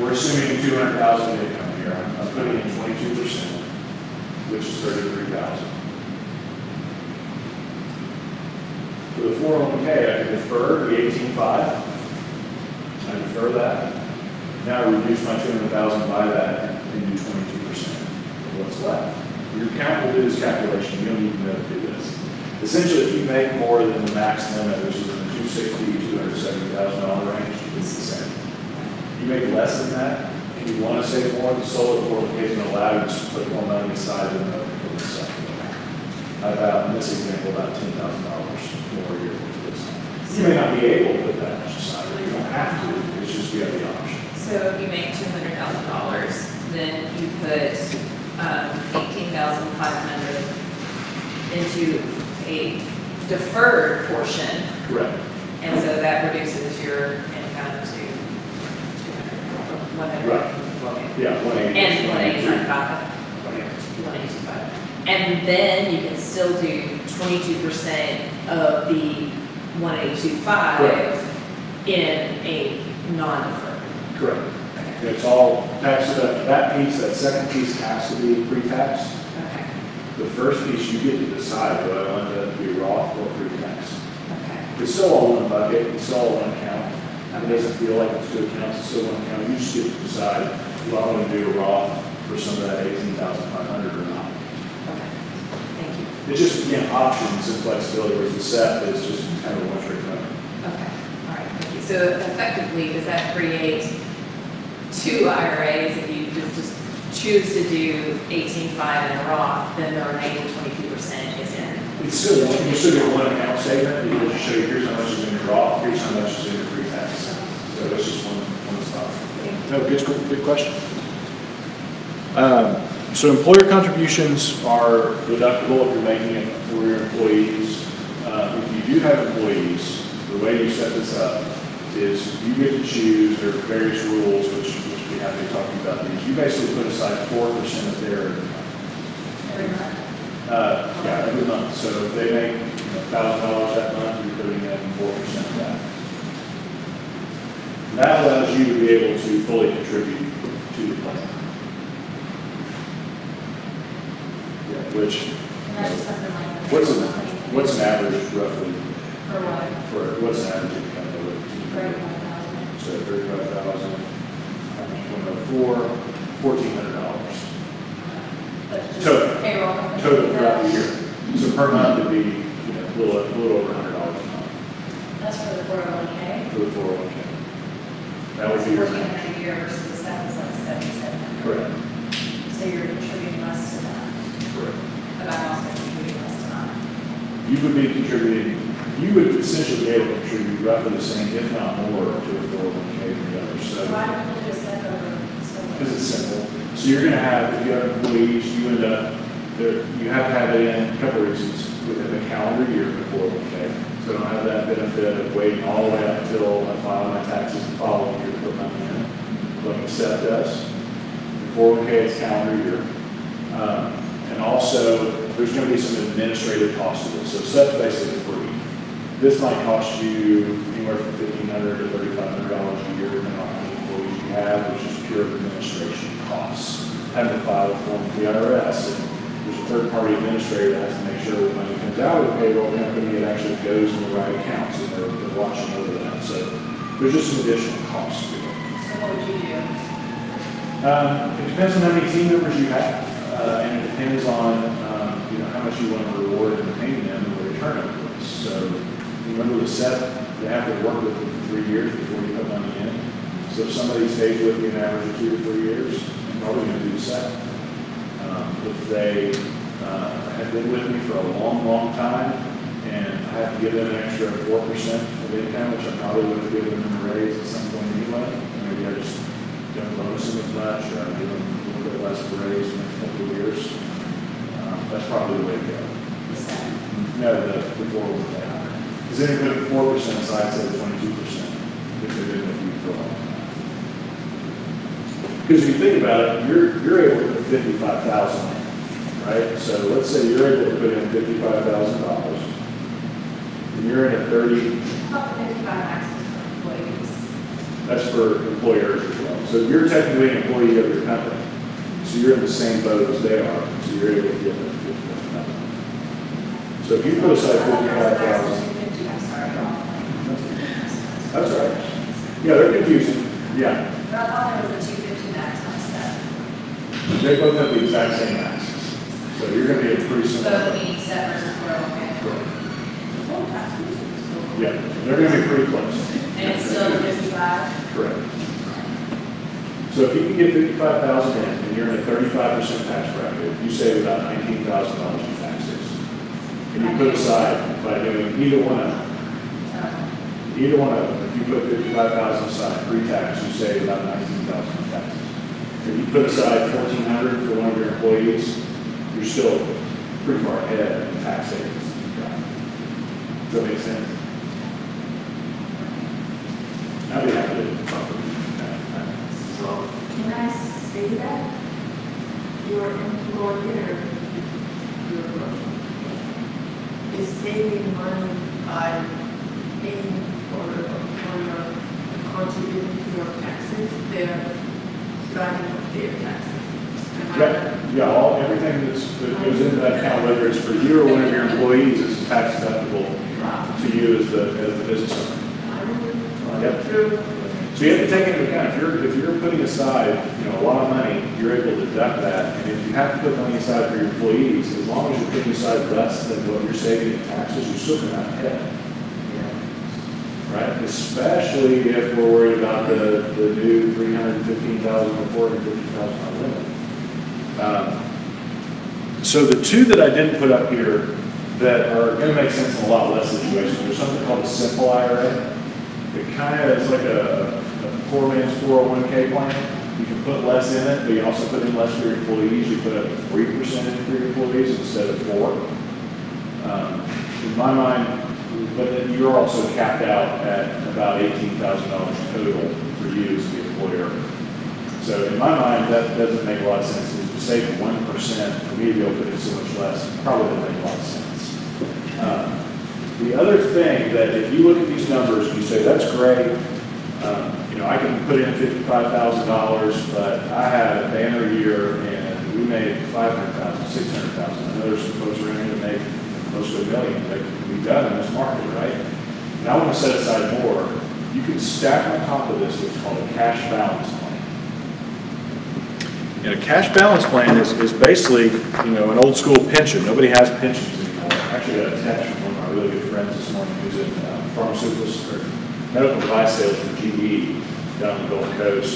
Speaker 1: we're assuming 200,000 income here. I'm putting in 22%, which is 33,000. For the 401k, I can defer the 18.5. I defer that. Now I reduce my 200,000 by that and do 22% of what's left. Your account will do this calculation. You don't even know to do this. Essentially, if you make more than the max limit, which is in the $260,000 to $270,000 range, it's the same. You make less than that, and you want to save more, the solar 401k is going to allow you to put more money aside in the second. In this example, about $10,000 more a year with this. You may not be able to put that much aside, or you don't have to. It's just you have the option.
Speaker 2: So if you make $200,000, then you put $18,500 into a deferred portion,
Speaker 1: Correct.
Speaker 2: and so that reduces your income to 100.
Speaker 1: Right. Yeah, 180.
Speaker 2: And 185. 185. And then you can still do 22% of the 182.5
Speaker 1: Correct.
Speaker 2: in a non-deferred.
Speaker 1: Correct. It's all taxed up. That piece, that second piece has to be pre-tax.
Speaker 2: Okay.
Speaker 1: The first piece, you get to decide whether I want that to be Roth or pre-tax.
Speaker 2: Okay.
Speaker 1: It's still all one bucket, it's still all one account. It doesn't feel like it's two accounts, it's still one account. You just get to decide, do I want to do a Roth for some of that 18,500 or not.
Speaker 2: Okay. Thank you.
Speaker 1: It's just, again, options and flexibility, whereas the SEP is just kind of a one-trick pony.
Speaker 2: Okay. All right. Thank you. So effectively, does that create two IRAs if you just choose to do 18.5 in a Roth, then the remaining 22% is in?
Speaker 1: It's still, you still get one account statement, you just show you here's how much is in your Roth, here's how much is in your pre-tax. So it's just one spot. No, good question. So employer contributions are deductible if you're making it for your employees. If you do have employees, the way you set this up is you get to choose, there are various rules, which we have to talk about these. You basically put aside 4% of their income.
Speaker 4: Every month.
Speaker 1: Yeah, every month. So if they make $1,000 that month, you're putting in 4% of that. And that allows you to be able to fully contribute to the plan. Yeah, which,
Speaker 4: And that's just something like.
Speaker 1: what's an average roughly?
Speaker 4: For what?
Speaker 1: For what's an average income?
Speaker 4: For 1,000.
Speaker 1: So 35,000, 104, $1,400.
Speaker 4: But just
Speaker 1: Total.
Speaker 4: payroll.
Speaker 1: Total throughout the year. So per month would be, a little over $100 a month
Speaker 4: That's for the 401k.
Speaker 1: for the 401k. That would be your match.
Speaker 4: $1,400 a year versus the seven is like 7,700.
Speaker 1: Correct.
Speaker 4: So you're contributing less to that,
Speaker 1: Correct.
Speaker 4: but I'm also contributing less to that.
Speaker 1: You would be contributing, you would essentially be able to contribute roughly the same, if not more, to a 401k than the others. So,
Speaker 4: Why don't we just set over?
Speaker 1: because it's simple. So you're going to have, if you have employees, you end up, you have to have it in a couple of reasons within the calendar year before 401k. So I don't have that benefit of waiting all the way up until I file my taxes the following year to put money in, like the SEP does. The 401k is calendar year. And also, there's going to be some administrative costs to this. So SEP's basically free. This might cost you anywhere from $1,500 to $3,500 a year, depending on how many employees you have, which is pure administration costs. Having to file a form with the IRS, and there's a third-party administrator that has to make sure that money comes out of the payroll company, it actually goes in the right accounts, and they're watching over that. So there's just some additional costs to it.
Speaker 4: So what would you do?
Speaker 1: It depends on how many team members you have, and it depends on how much you want to reward and retain them and the return of this. So remember the SEP, you have to work with them for 3 years before you put money in. So if somebody stays with you an average of 2 to 3 years, they're probably going to do the SEP. If they have been with me for a long, long time, and I have to give them an extra 4% of income, which I probably would have given them a raise at some point anyway, maybe I just don't bonus them as much, or I give them a little bit less us a raise in the next couple of years, that's probably the way to go. No, the 401k. Because then you put 4% aside instead of 22% if they're doing it for a long time. Because if you think about it, you're able to put $55,000 in, right? So let's say you're able to put in $55,000, and you're in a 30.
Speaker 4: About 55 access for employees.
Speaker 1: That's for employers as well. So you're technically an employee of your company, so you're in the same boat as they are. So you're able to get them $55,000. So if you put aside $55,000.
Speaker 4: I'm sorry.
Speaker 1: That's right. Yeah, they're confusing. Yeah.
Speaker 4: But I thought there was a 250 max on step.
Speaker 1: They both have the exact same axis. So you're going to be a pretty similar.
Speaker 4: Both meaning step versus 401k.
Speaker 1: Correct.
Speaker 3: Full tax reason, so.
Speaker 1: Yeah, they're going to be pretty close.
Speaker 4: And it's still 55?
Speaker 1: Correct. So if you can get $55,000 in and you're in a 35% tax bracket, you save about $19,000 in taxes. And you put aside by doing either one of them. Either one of them, if you put $55,000 aside pre-tax, you save about $19,000 in taxes. If you put aside $1,400 for one of your employees, you're still pretty far ahead in tax savings. Does that make sense? I'd be happy to talk with you.
Speaker 3: So can I say that your employer is saving money by paying for your contributing to your taxes, they're driving up their taxes? Am I right?
Speaker 1: Yeah, everything that goes into that account, whether it's for you or one of your employees, is tax deductible to you as the business owner. Yep. So you have to take into account, if you're putting aside, a lot of money, you're able to deduct that. And if you have to put money aside for your employees, as long as you're putting aside less than what you're saving in taxes, you're still going to have ahead. Right? Especially if we're worried about the new $315,000 or $450,000 limit. So the two that I didn't put up here that are going to make sense in a lot less situations, there's something called a simple IRA. It kind of is like a poor man's 401k plan. You can put less in it, but you also put in less for your employees. You put up 3% in for your employees instead of 4%. In my mind, but then you're also capped out at about $18,000 total for you as the employer. So in my mind, that doesn't make a lot of sense. To save 1% for me to be able to put in so much less probably doesn't make a lot of sense. The other thing that if you look at these numbers and you say, that's great, I can put in $55,000, but I had a banner year and we made $500,000, $600,000. I know there's some folks around here that make close to $1 million. That can be done in this market, right? And I want to set aside more. You can stack on top of this what's called a cash balance plan. And a cash balance plan is basically, an old school pension. Nobody has pensions anymore. I actually got a text from one of my really good friends this morning who's in pharmaceuticals or medical device sales for GE down on the Gulf Coast.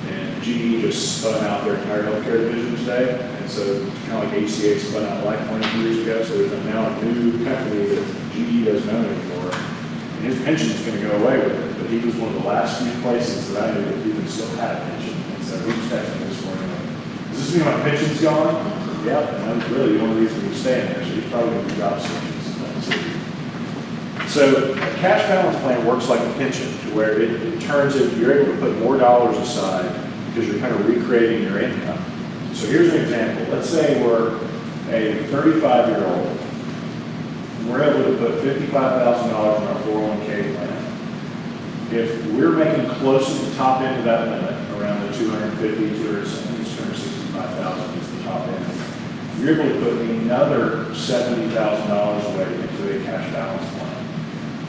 Speaker 1: And GE just spun out their entire healthcare division today. And so kind of like HCA spun out LifePoint a few years ago. So there's now a new company that GE doesn't own anymore. And his pension is going to go away with it. But he was one of the last few places that I knew that even still had a pension. And so he was texting me this morning. Does this mean my pension's gone? Yeah, and that's really the only reason he's staying there. So he's probably going to be job searching. So a cash balance plan works like a pension, to where it turns it, you're able to put more dollars aside because you're kind of recreating your income. So here's an example. Let's say we're a 35-year-old, and we're able to put $55,000 in our 401k plan. If we're making close to the top end of that limit, around the 265,000 is the top end, you're able to put another $70,000 away into a cash balance plan.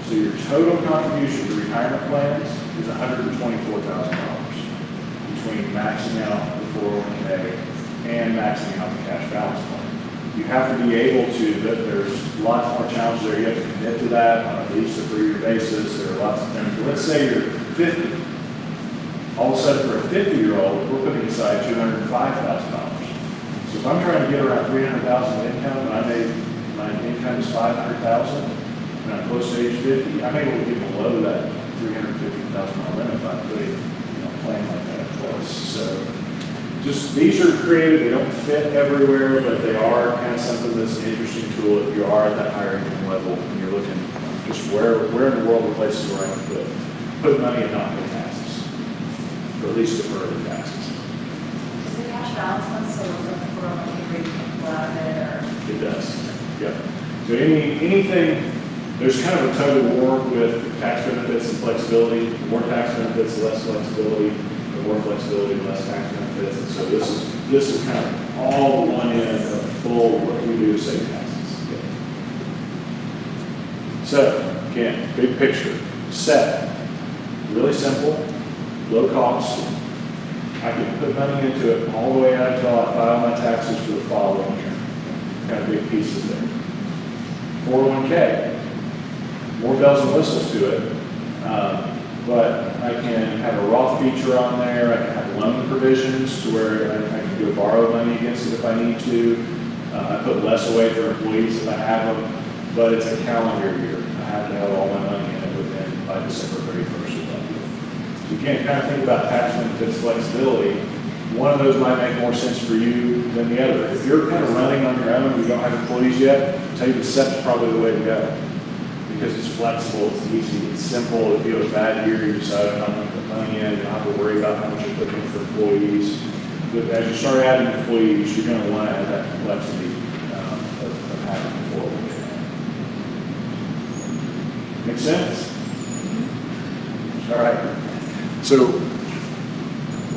Speaker 1: So your total contribution to retirement plans is $124,000 between maxing out the 401k and maxing out the cash balance plan. You have to be able to, there's lots more challenges there. You have to commit to that on at least a 3-year basis. There are lots of things. But let's say you're 50. All of a sudden, for a 50-year-old, we're putting aside $205,000. So if I'm trying to get around $300,000 income, and my income is $500,000, and I'm close to age 50, I'm able to get below that $350,000 limit by putting a plan like that in place. So just, these are creative, they don't fit everywhere, but they are kind of something that's an interesting tool if you are at that higher income level and you're looking just where in the world are places where I can put money and not pay taxes, or at least defer the taxes.
Speaker 4: Is the cash balance one still look for a rate pull out of it, or?
Speaker 1: It does, yeah. So anything, there's kind of a tug of war with tax benefits and flexibility. The more tax benefits, the less flexibility. The more flexibility, the less tax benefits. And so this is kind of all one end of full what we do to save taxes. Yeah. So again, big picture. Set. Really simple, low cost. I can put money into it all the way out until I file my taxes for the following year. Kind of big pieces there. 401k. More bells and whistles to it, but I can have a Roth feature on there. I can have loan provisions to where I can go borrow money against it if I need to. I put less away for employees if I have them, but it's a calendar year. I have to have all my money in it within by December 31st of that year. So you can't kind of think about tax benefits flexibility. One of those might make more sense for you than the other. If you're kind of running on your own, you don't have employees yet, I'll tell you the SEP's probably the way to go. Because it's flexible, it's easy, it's simple. If you have a bad year, you decide I'm not going to put money in, you don't have to worry about how much you're putting in for employees. But as you start adding employees, you're going to want to add that complexity of having a 401k. Make sense? All right. So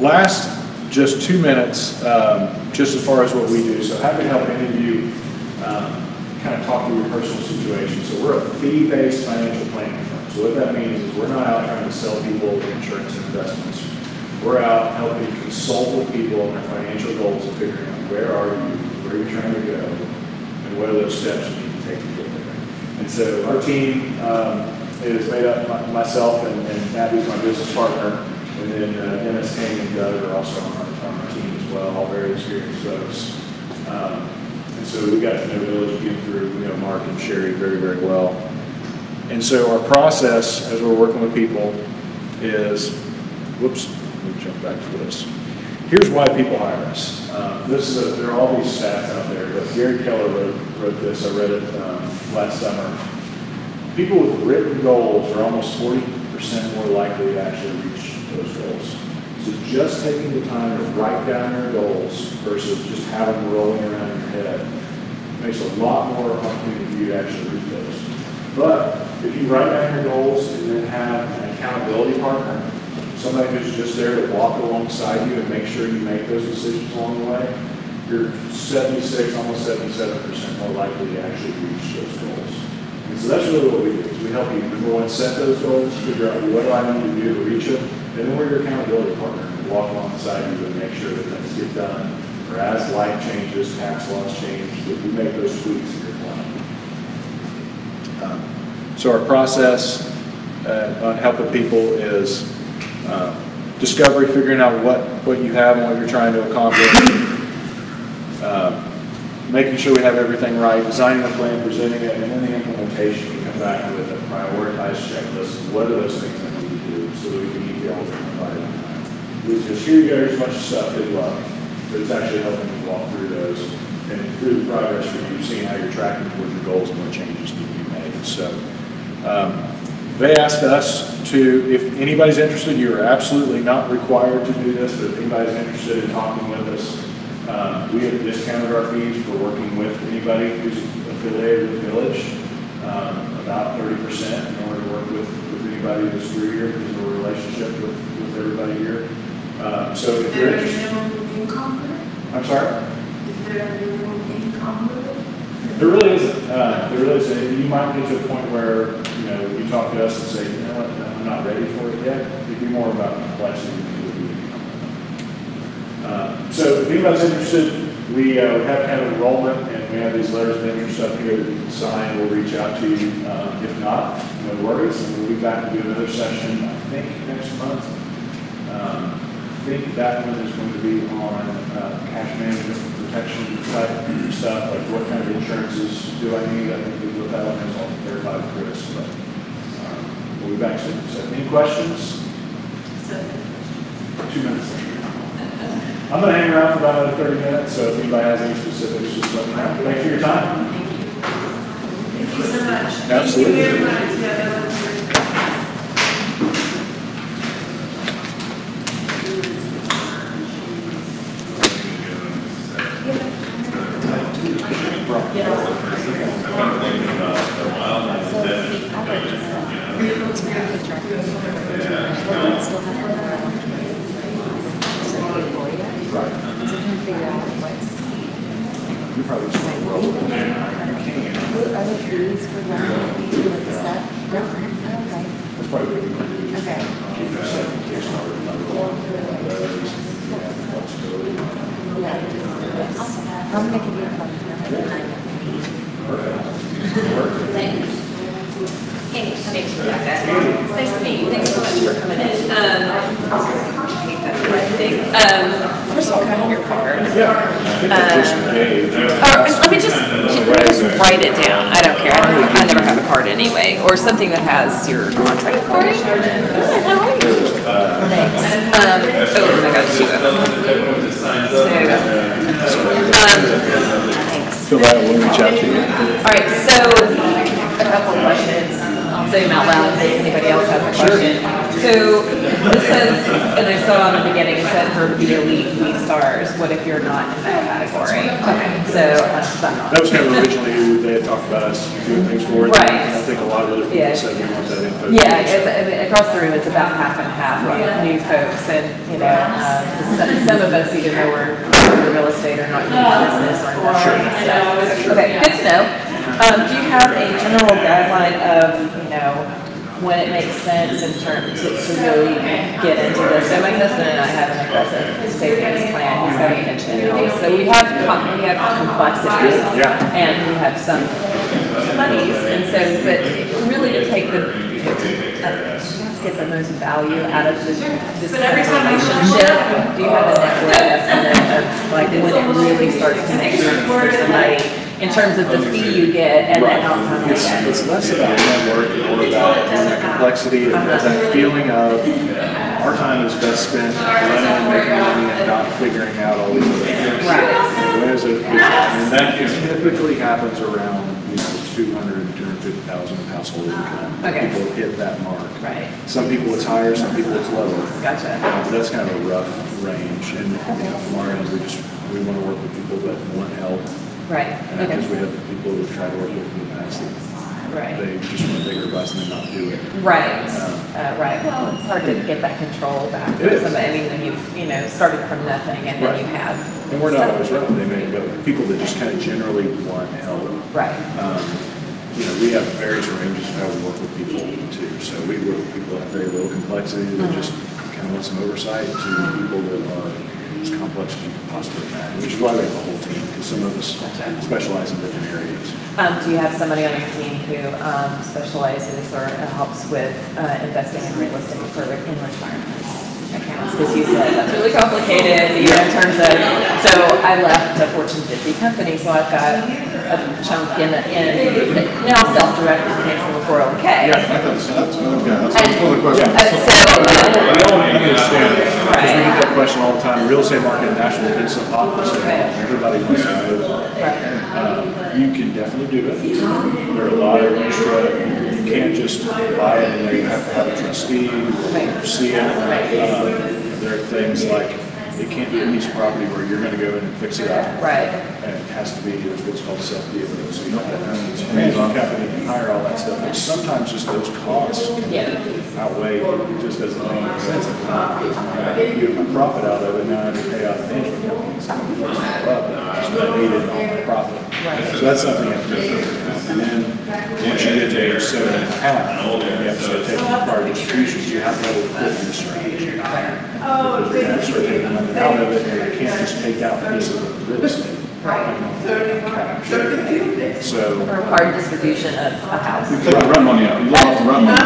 Speaker 1: last just 2 minutes, just as far as what we do. So happy to help any of you kind of talk through your personal situation. So we're a fee-based financial planning firm. So what that means is we're not out trying to sell people insurance and investments. We're out helping consult with people on their financial goals and figuring out where are you, where you're trying to go, and what are those steps you need to take to get there. And so our team is made up of myself and Abby's my business partner, and then Dennis, Hank, and Doug are also on our team as well, all very experienced folks. And so we got to know Village again through Mark and Sherry very, very well. And so our process as we're working with people is, whoops, let me jump back to this. Here's why people hire us. There are all these stats out there, but Gary Keller wrote this. I read it last summer. People with written goals are almost 40% more likely to actually reach those goals. So just taking the time to write down your goals versus just having them rolling around in your head makes a lot more opportunity for you to actually reach those. But if you write down your goals and then have an accountability partner, somebody who's just there to walk alongside you and make sure you make those decisions along the way, you're 76, almost 77% more likely to actually reach those goals. And so that's really what we do, is we help you, number one, set those goals, figure out what do I need to do to reach them, and then we're your accountability partner and walk alongside you and make sure that things get done. Or as life changes, tax laws change, that we make those tweaks in your plan. So our process on helping people is discovery, figuring out what you have and what you're trying to accomplish. Making sure we have everything right, designing a plan, presenting it, and then the implementation, we come back with a prioritized checklist of what are those things I need to do so that we can meet the ultimate by the time. Because here you go, there's a bunch of stuff good luck, but it's actually helping you walk through those and through the progress review, seeing how you're tracking towards your goals and what changes need to be made. So they asked us to, if anybody's interested, you are absolutely not required to do this, but if anybody's interested in talking with us, we have discounted our fees for working with anybody who's affiliated with Village, about 30% in order to work with anybody who's through here because of a relationship with everybody here. So if you're interested, I'm sorry?
Speaker 3: Is there a minimum income limit?
Speaker 1: There really isn't. There really isn't. You might get to a point where you talk to us and say, you know what, I'm not ready for it yet. It'd be more about complexity than it would be income limit. So if anybody's interested, we have kind of enrollment, and we have these letters of interest up here that you can sign. We'll reach out to you. If not, no worries, and we'll be back to do another session, I think, next month. I think that one is going to be on cash management protection type stuff, like what kind of insurances do I need? I think what that one is, I'll verify with Chris, but we'll be back soon. So any questions? 2 minutes. I'm gonna hang around for about another 30 minutes, so if anybody has any specifics, just let me know. Thanks for your time.
Speaker 3: Thank you so much.
Speaker 1: Absolutely.
Speaker 3: Thank you very much. Yeah, that was great.
Speaker 1: You probably just want to roll with it.
Speaker 5: Are there fees for running with the set? No. Okay.
Speaker 1: That's probably what you want to do.
Speaker 5: Okay.
Speaker 1: Keep your set in case not flexibility.
Speaker 5: Yeah. Awesome. I'm gonna give you a call.
Speaker 1: Perfect.
Speaker 2: Thanks. Hey, thanks for that. It's nice to meet you. Thanks so much for coming in. I hate that red thing. First of all, can I have your card?
Speaker 1: Yeah. I think I just gave.
Speaker 2: Let me just write it down. I don't care. I never have a card anyway, or something that has your contact information. How are you? Thanks. I got two of them. Thanks.
Speaker 1: Feel that will reach out to you.
Speaker 2: All right, so a couple of questions. I'll say them out loud in case anybody else has a question. So this says, and I saw in the beginning, it said for the elite stars. What if you're not in that category? Okay, so
Speaker 1: That was kind of originally who they had talked about us doing things for.
Speaker 2: Right.
Speaker 1: I think a lot of other people
Speaker 2: Yeah.
Speaker 1: said we want that info.
Speaker 2: yeah, I mean, across the room it's about half and half of new folks, and some of us either know we're in real estate or not in business or investment stuff. Okay, good to know. Do you have a general guideline of when it makes sense in terms to really get into this? So my husband and I have an aggressive savings plan. He's got a pension, and all this. So we have complexities, and we have some monies, and so but really to take the get the most value out of this relationship. Do you have a net worth estimate of like when it really starts to make sense for somebody in terms of the fee you get and the outcome you get?
Speaker 1: It's less about network and more about that complexity and that feeling of our time is best spent running and making money and not figuring out all these other things.
Speaker 2: Right.
Speaker 1: And that typically happens around 250,000 household income.
Speaker 2: Okay.
Speaker 1: People hit that mark.
Speaker 2: Right.
Speaker 1: Some people it's higher, some people it's lower.
Speaker 2: Gotcha.
Speaker 1: But that's kind of a rough range. And from our end, we want to work with people that want help.
Speaker 2: Right.
Speaker 1: Because we
Speaker 2: Okay.
Speaker 1: have people we've tried to work with in the past that
Speaker 2: Right.
Speaker 1: they just want to take our advice and then not do it.
Speaker 2: Right. Right. Well, it's hard to get that control back
Speaker 1: It
Speaker 2: from
Speaker 1: is.
Speaker 2: somebody. I mean, when you've started from nothing and then
Speaker 1: Right.
Speaker 2: you have.
Speaker 1: And we're not
Speaker 2: stuff.
Speaker 1: always right. They may, but people that just kind of generally want help.
Speaker 2: Right.
Speaker 1: We have various ranges of how we work with people too. So we work with people that have very little complexity that just kind of want some oversight to people that are as complex as you can possibly imagine, which is why we have a whole team, because some of us specialize in different areas.
Speaker 2: Do you have somebody on your team who specializes or helps with investing in real estate for in retirement accounts? Because you said that's really complicated, in terms of. So I left a Fortune 50 company, so I've got a chunk in now self-directed came from a 401k.
Speaker 6: That's one of the questions.
Speaker 1: We all understand, because we get that question all the time. The real estate market in Nashville has been so hot for so long. Everybody wants to know. You can definitely do it. There are a lot of extra, you can't just buy it and then you have to have a trustee or see it. There are things like, it can't be a piece of property where you're going to go in and fix it up.
Speaker 2: Right.
Speaker 1: And it has to be what's called self-dealing. So you don't have to have a management company and hire all that stuff. But sometimes just those costs can outweigh, it just doesn't make any sense. If not, you get my profit out of it, now I have to pay out the management company. It's going to be up, just not needed on my profit. So that's something you have to do. And then once you get to age 7.5, you have to start taking part distributions. You have to have a liquidity strategy. Because you're going to start taking money out of it, and you can't just take out pieces of real estate. So,
Speaker 2: Or part distribution of a house.
Speaker 6: You take the rent money out, you live off the rent money.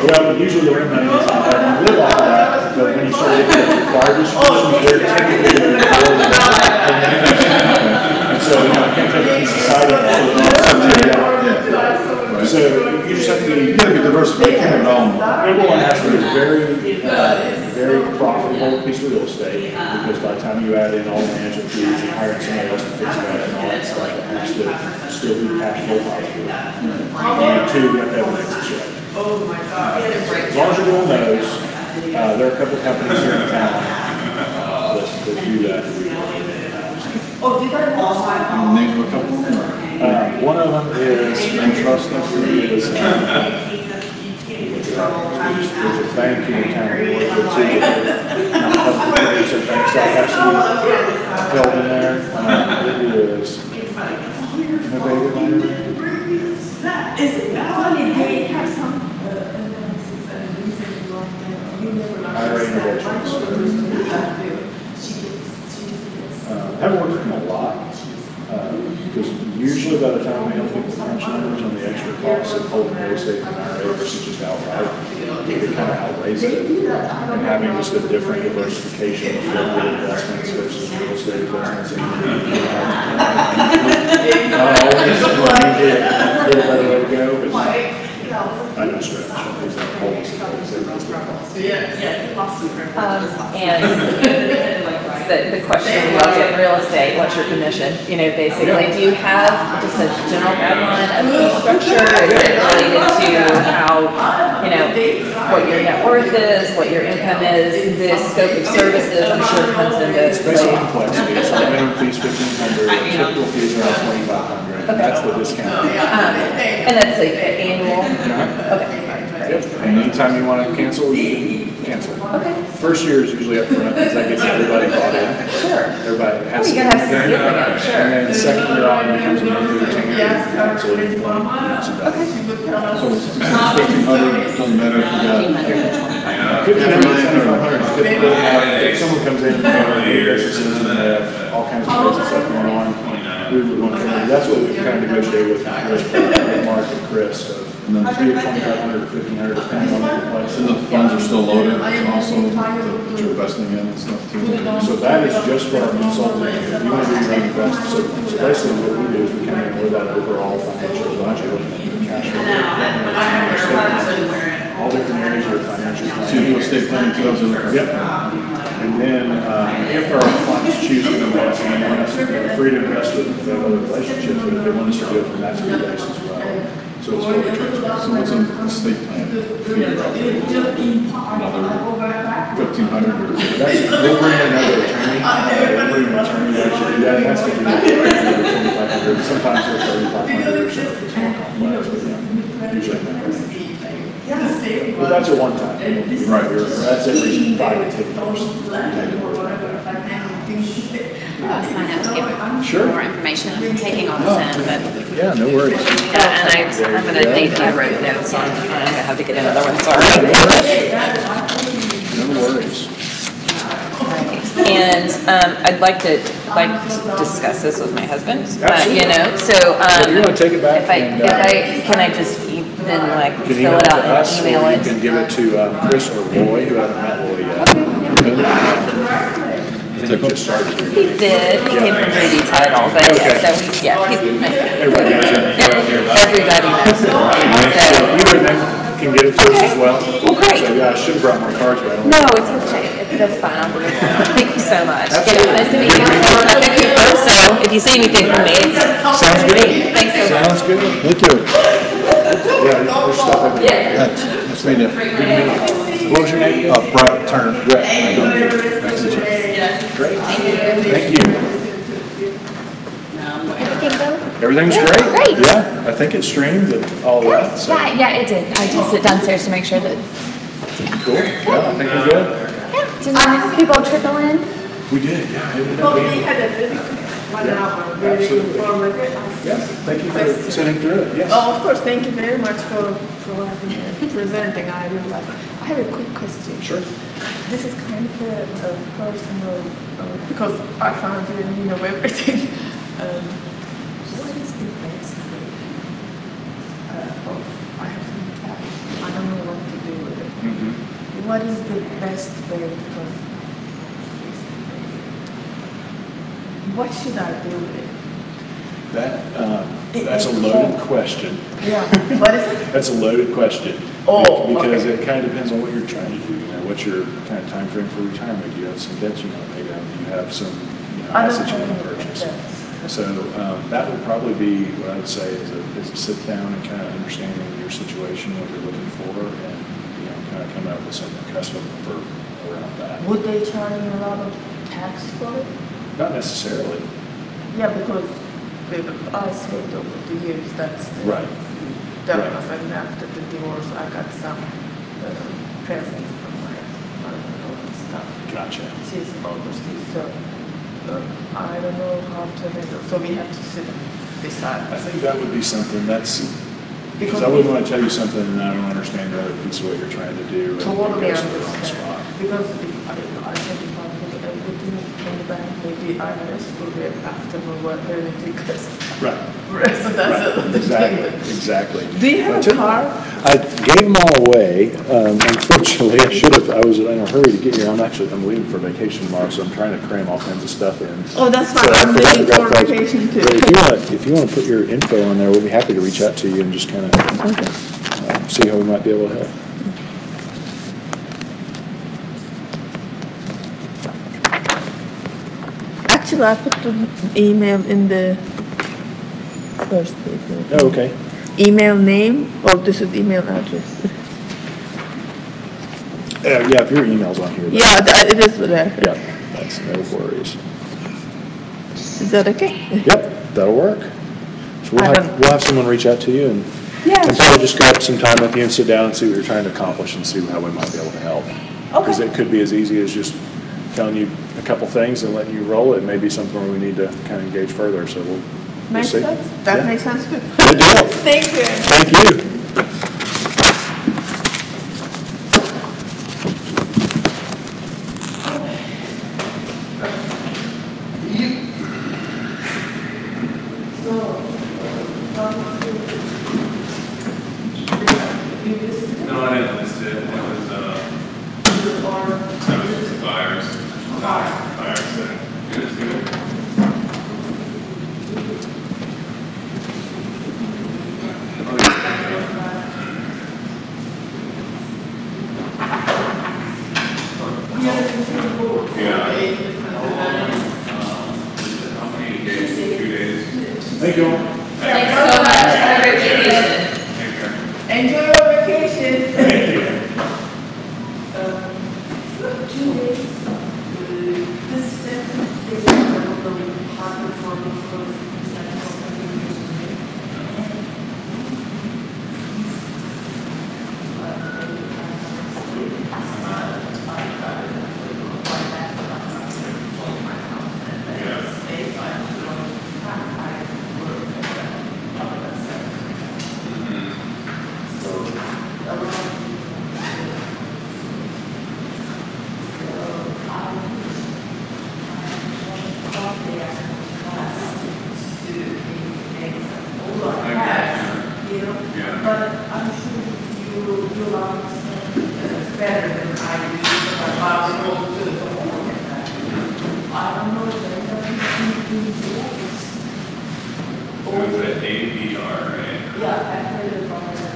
Speaker 1: well, usually the rent money is, you live off of that, but when you start looking at required distributions, they're typically more than and so, I can't take a piece of side of it. So you just have to be,
Speaker 6: You gotta be diversified, you can't have it all.
Speaker 1: everyone has to be a very profitable piece of real estate, because by the time you add in all the management fees and hiring somebody else to fix that and all that stuff, it has to still be cash flow positive. And two, you have to have an exit strategy. As long as you're doing those, there are a couple of companies here in town that do that.
Speaker 6: Name a couple of them.
Speaker 1: One of them is,
Speaker 6: Entrust us.
Speaker 1: there's a bank here in town that we work with too. Not public, there's a bank that has to be held in there. It is Innovative IRA Innovations. I haven't worked with them a lot, because usually by the time we help people pension numbers on the extra costs of holding real estate in an IRA versus just outright, it kind of outweighs it. And having just a different diversification of liquid investments versus real estate investments. Not always when you get a better way to go, but I know stretch.
Speaker 2: And the question we all get in real estate, what's your commission? You know, basically, do you have just a general guideline of fee structure? Is it related to how, you know, what your net worth is, what your income is, the scope of services? I'm sure it comes into
Speaker 1: It's based on
Speaker 2: play.
Speaker 1: complexity. It's like minimum fees $1,500, typical fees around $2,500. That's the discount.
Speaker 2: And that's like annual? Okay.
Speaker 1: Yep. And anytime you want to cancel, you can cancel.
Speaker 2: Okay.
Speaker 1: First year is usually up front, because that gets everybody bought in.
Speaker 2: Sure.
Speaker 1: Everybody
Speaker 2: Oh,
Speaker 1: has
Speaker 2: you
Speaker 1: to.
Speaker 2: gotta have some skin in it, sure.
Speaker 1: And then the second year on, it becomes a monthly retainer. Cancel it if you want.
Speaker 6: So it's 1,500, doesn't matter if you got.
Speaker 1: $1,500, if someone comes in and they have businesses and they have all kinds of crazy stuff going on, we would want to, that's what we kind of negotiate with Mark and Chris.
Speaker 6: And then
Speaker 1: $2,500 or $1,500 depending on the place.
Speaker 6: And the funds are still loaded, also, that you're investing in and stuff too.
Speaker 1: So that is just for our consulting. If you want to do your own investment, so basically what we do is we come in with that overall financial budget, cash flow. All different areas of financial
Speaker 6: So you do
Speaker 1: planning.
Speaker 6: estate planning too, so.
Speaker 1: Yep. And then, if our clients choose to invest, and they want us, they're free to invest with them if they have other relationships, but if they want us to do it, then that's fee-based as well. So it's fully transparent.
Speaker 6: So what's an estate plan fee roughly? Another 1,500 or?
Speaker 1: We'll bring in another attorney, we'll bring in an attorney to actually do that, and that's gonna be $2,500, sometimes they're $3,500 or so, if it's more complex, but yeah, usually not. But that's a one-time.
Speaker 6: Right.
Speaker 1: That's every 5 to 10 years.
Speaker 7: I'll sign up to get
Speaker 1: Sure.
Speaker 7: more information. I'm taking all this in, but,
Speaker 1: Yeah, no worries.
Speaker 7: and I'm gonna need my road notes on, I'm gonna have to get another one, sorry.
Speaker 1: No worries.
Speaker 2: And I'd like to discuss this with my husband, you know, so
Speaker 1: If you want to take it back and,
Speaker 2: can I just then like
Speaker 1: you can
Speaker 2: fill it out
Speaker 1: to us,
Speaker 2: and email
Speaker 1: or you
Speaker 2: it?
Speaker 1: can give it to Chris or Roy, who hasn't met Roy yet. I think he just started.
Speaker 2: He did, he came from 3D Title, but
Speaker 1: Okay.
Speaker 2: yeah, so he's, yeah, he's,
Speaker 1: Everybody knows him.
Speaker 2: everybody knows him.
Speaker 1: So
Speaker 2: So,
Speaker 1: either of them can get it to us as well.
Speaker 2: Well, great.
Speaker 1: So yeah, I should have brought my cards, but I don't.
Speaker 2: no, it's okay, that's fine, I'll bring it down. Thank you so much. Nice to meet you. Thank you. So, if you see anything from me, it's.
Speaker 1: Sounds good.
Speaker 2: Thanks so much.
Speaker 1: Sounds good.
Speaker 6: Thank you.
Speaker 1: Yeah, there's stuff in there.
Speaker 6: Thanks. Nice meeting you.
Speaker 1: What was your name?
Speaker 6: Brett Turner.
Speaker 1: Brett. Nice to meet you. Great. Thank you.
Speaker 5: Everything go?
Speaker 1: Everything's great?
Speaker 5: Great.
Speaker 1: Yeah, I think it streamed and all that, so.
Speaker 5: Yeah, it did. I just sit downstairs to make sure that,
Speaker 1: Cool. Yeah, I think we're good.
Speaker 5: yeah, did people trickle in?
Speaker 1: We did, yeah. It ended up being- Absolutely. Yeah, thank you for sitting through it, yes.
Speaker 3: Oh, of course, thank you very much for presenting. I really like it. I have a quick question.
Speaker 1: Sure.
Speaker 3: This is kind of a personal, because I found you and you know everything. What is the best way of, I have some cash, I don't know what to do with it.
Speaker 1: Mhm.
Speaker 3: What is the best way, because what should I do with it?
Speaker 1: That, That's a loaded question.
Speaker 3: Yeah, what is it?
Speaker 1: That's a loaded question.
Speaker 3: Oh,
Speaker 1: Because
Speaker 3: okay.
Speaker 1: it kind of depends on what you're trying to do. You know, what's your kind of time frame for retirement? Do you have some debts you want to pay down? Do you have some,
Speaker 3: I don't
Speaker 1: assets you
Speaker 3: have
Speaker 1: want to
Speaker 3: any
Speaker 1: purchase?
Speaker 3: debts.
Speaker 1: So that would probably be what I would say is a sit down and kind of understanding your situation, what you're looking for, and, kind of coming up with some investment for around that.
Speaker 3: Would they charge me a lot of tax for it?
Speaker 1: Not necessarily.
Speaker 3: Yeah, because I saved over the years, that's the.
Speaker 1: Right.
Speaker 3: That
Speaker 1: Right.
Speaker 3: was, and after the divorce, I got some presents from my mother and stuff.
Speaker 1: Gotcha.
Speaker 3: She's overseas, so I don't know how to handle, so we have to sit and decide.
Speaker 1: I think that would be something because
Speaker 3: Because
Speaker 1: I wouldn't want to tell you something and I don't understand the other piece of what you're trying to do. and
Speaker 3: Totally
Speaker 1: it goes to the wrong
Speaker 3: understand.
Speaker 1: spot.
Speaker 3: Because I said if I put everything in the bank, maybe IRS will get after whatever because.
Speaker 1: Right.
Speaker 3: So that's
Speaker 1: Right.
Speaker 3: the
Speaker 1: Exactly,
Speaker 3: thing.
Speaker 1: exactly.
Speaker 3: Do you have a car?
Speaker 8: I gave them all away. Unfortunately, I should have, I was in a hurry to get here. I'm leaving for vacation tomorrow, so I'm trying to cram all kinds of stuff in.
Speaker 3: Oh, that's
Speaker 8: So
Speaker 3: fine.
Speaker 8: I
Speaker 3: I'm
Speaker 8: forgot
Speaker 3: leaving
Speaker 8: about
Speaker 3: for
Speaker 8: those.
Speaker 3: vacation too.
Speaker 8: But if you want to put your info on there, we'll be happy to reach out to you and just kind of see how we might be able to help.
Speaker 3: Actually, I put the email in the first page.
Speaker 8: Oh, okay.
Speaker 3: Email name, or this is email address?
Speaker 8: Yeah, if your email's on here.
Speaker 3: Yeah, it is there.
Speaker 8: Yeah, that's no worries.
Speaker 3: Is that okay?
Speaker 8: Yep, that'll work. So
Speaker 3: I don't-
Speaker 8: we'll have someone reach out to you and
Speaker 3: Yeah.
Speaker 8: can probably just grab some time with you and sit down and see what you're trying to accomplish and see how we might be able to help. Because
Speaker 3: Okay.
Speaker 8: it could be as easy as just telling you a couple things and letting you roll. It may be something where we need to kind of engage further, so we'll
Speaker 3: Makes
Speaker 8: see.
Speaker 3: sense? That
Speaker 8: Yeah.
Speaker 3: makes sense too.
Speaker 8: Good deal.
Speaker 3: Thank you.
Speaker 8: Thank you.
Speaker 6: No, I didn't list it. That was just the fires. Fires, so it was good. Oh, yeah. How many days? 2 days?
Speaker 1: Thank you all.
Speaker 2: Thanks so much. Have a great vacation.
Speaker 6: Take care.
Speaker 3: Enjoy your vacation.
Speaker 1: Thank you.
Speaker 3: 2 days. This second is a little harder for me because it's like
Speaker 6: Yeah.
Speaker 3: But I'm sure you understand better than I do because my father goes to the home. I don't know if there are anything
Speaker 6: So it was at ABR, right?
Speaker 3: Yeah, I heard about that.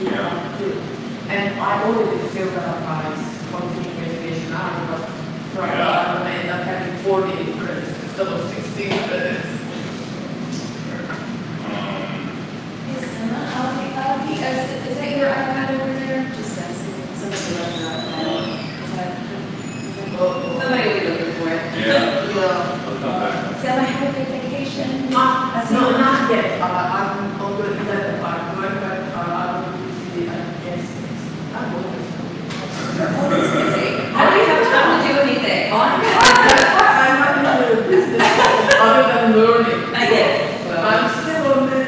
Speaker 6: Yeah.
Speaker 3: And I already filled out my continuing education hours, but I'm gonna end up having 40 credits instead of 16 credits.
Speaker 2: Is that your iPad over there? Just somebody left your iPad. Is that? Somebody will be looking for it.
Speaker 6: Yeah.
Speaker 3: Yeah.
Speaker 6: I'll come back.
Speaker 2: Sam, I had a good vacation.
Speaker 3: No, not yet. I'm on the 11th. I'm going back. I will see the yes. I'm always.
Speaker 2: Oh, it's busy. How do you have time to do anything?
Speaker 3: I'm not in the business other than learning.
Speaker 2: I guess.
Speaker 3: I'm still on the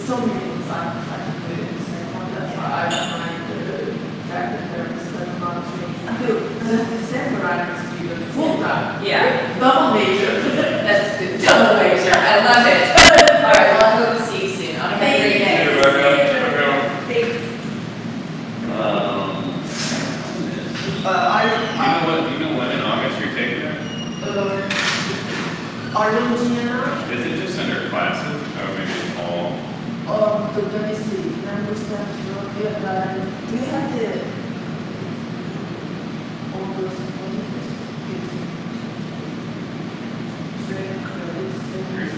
Speaker 3: some meetings I'm trying to do the same one. That's why I find back in there instead of not changing. Since December I was student full time.
Speaker 2: Yeah.
Speaker 3: Double major.
Speaker 2: That's good. Double major. I love it. All right, well, I hope to see you soon. Have a great day.
Speaker 6: Hey, Rebecca.
Speaker 2: Thanks.
Speaker 3: I
Speaker 6: You know what, in August you're taking it?
Speaker 3: Orangiana,
Speaker 6: Is it just under classes? Or maybe it's all?
Speaker 3: let me see, language center, yeah, we have the August 25th.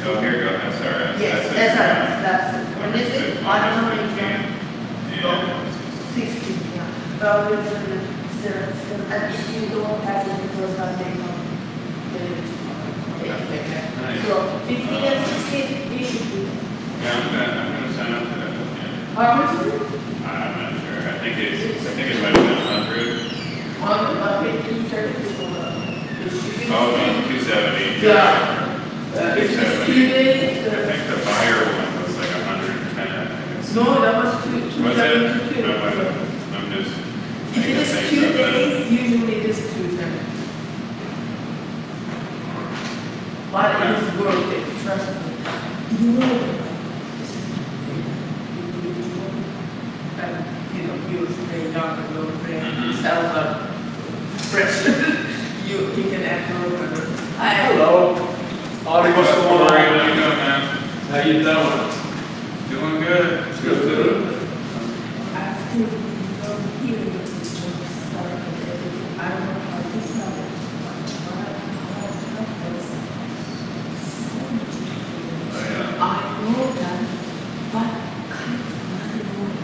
Speaker 6: Oh, here you go, I'm sorry.
Speaker 3: Yes, that's it. When is it? I don't know.
Speaker 6: Yeah.
Speaker 3: 16, yeah. But with the, and if you don't pass it, it was not taken on.
Speaker 6: Nice.
Speaker 3: So 15 and 16, we should be.
Speaker 6: Yeah, I'm gonna sign up for that one, yeah.
Speaker 3: How much is it?
Speaker 6: I'm not sure, I think it might have been 100.
Speaker 3: I paid 230 for the shipping.
Speaker 6: Oh, no, 270.
Speaker 3: Yeah. It's
Speaker 6: 270.
Speaker 3: 2 days.
Speaker 6: I think the buyer one was like 110, I think it's.
Speaker 3: No, that was
Speaker 6: Was
Speaker 3: 270.
Speaker 6: it? No, I'm just.
Speaker 3: If it is 2 days, usually it is 270. But it is worth it, trust me. You know, this is individual, and you stay young and little friend, self fresh. You can act over.
Speaker 9: Hello. Audie, what's going on?
Speaker 6: How you doing, man?
Speaker 9: How you doing?
Speaker 6: Doing good. It's good.
Speaker 3: After we don't hear it, it's just start and everything. I don't know how this happened. I know that, but kind of not in order.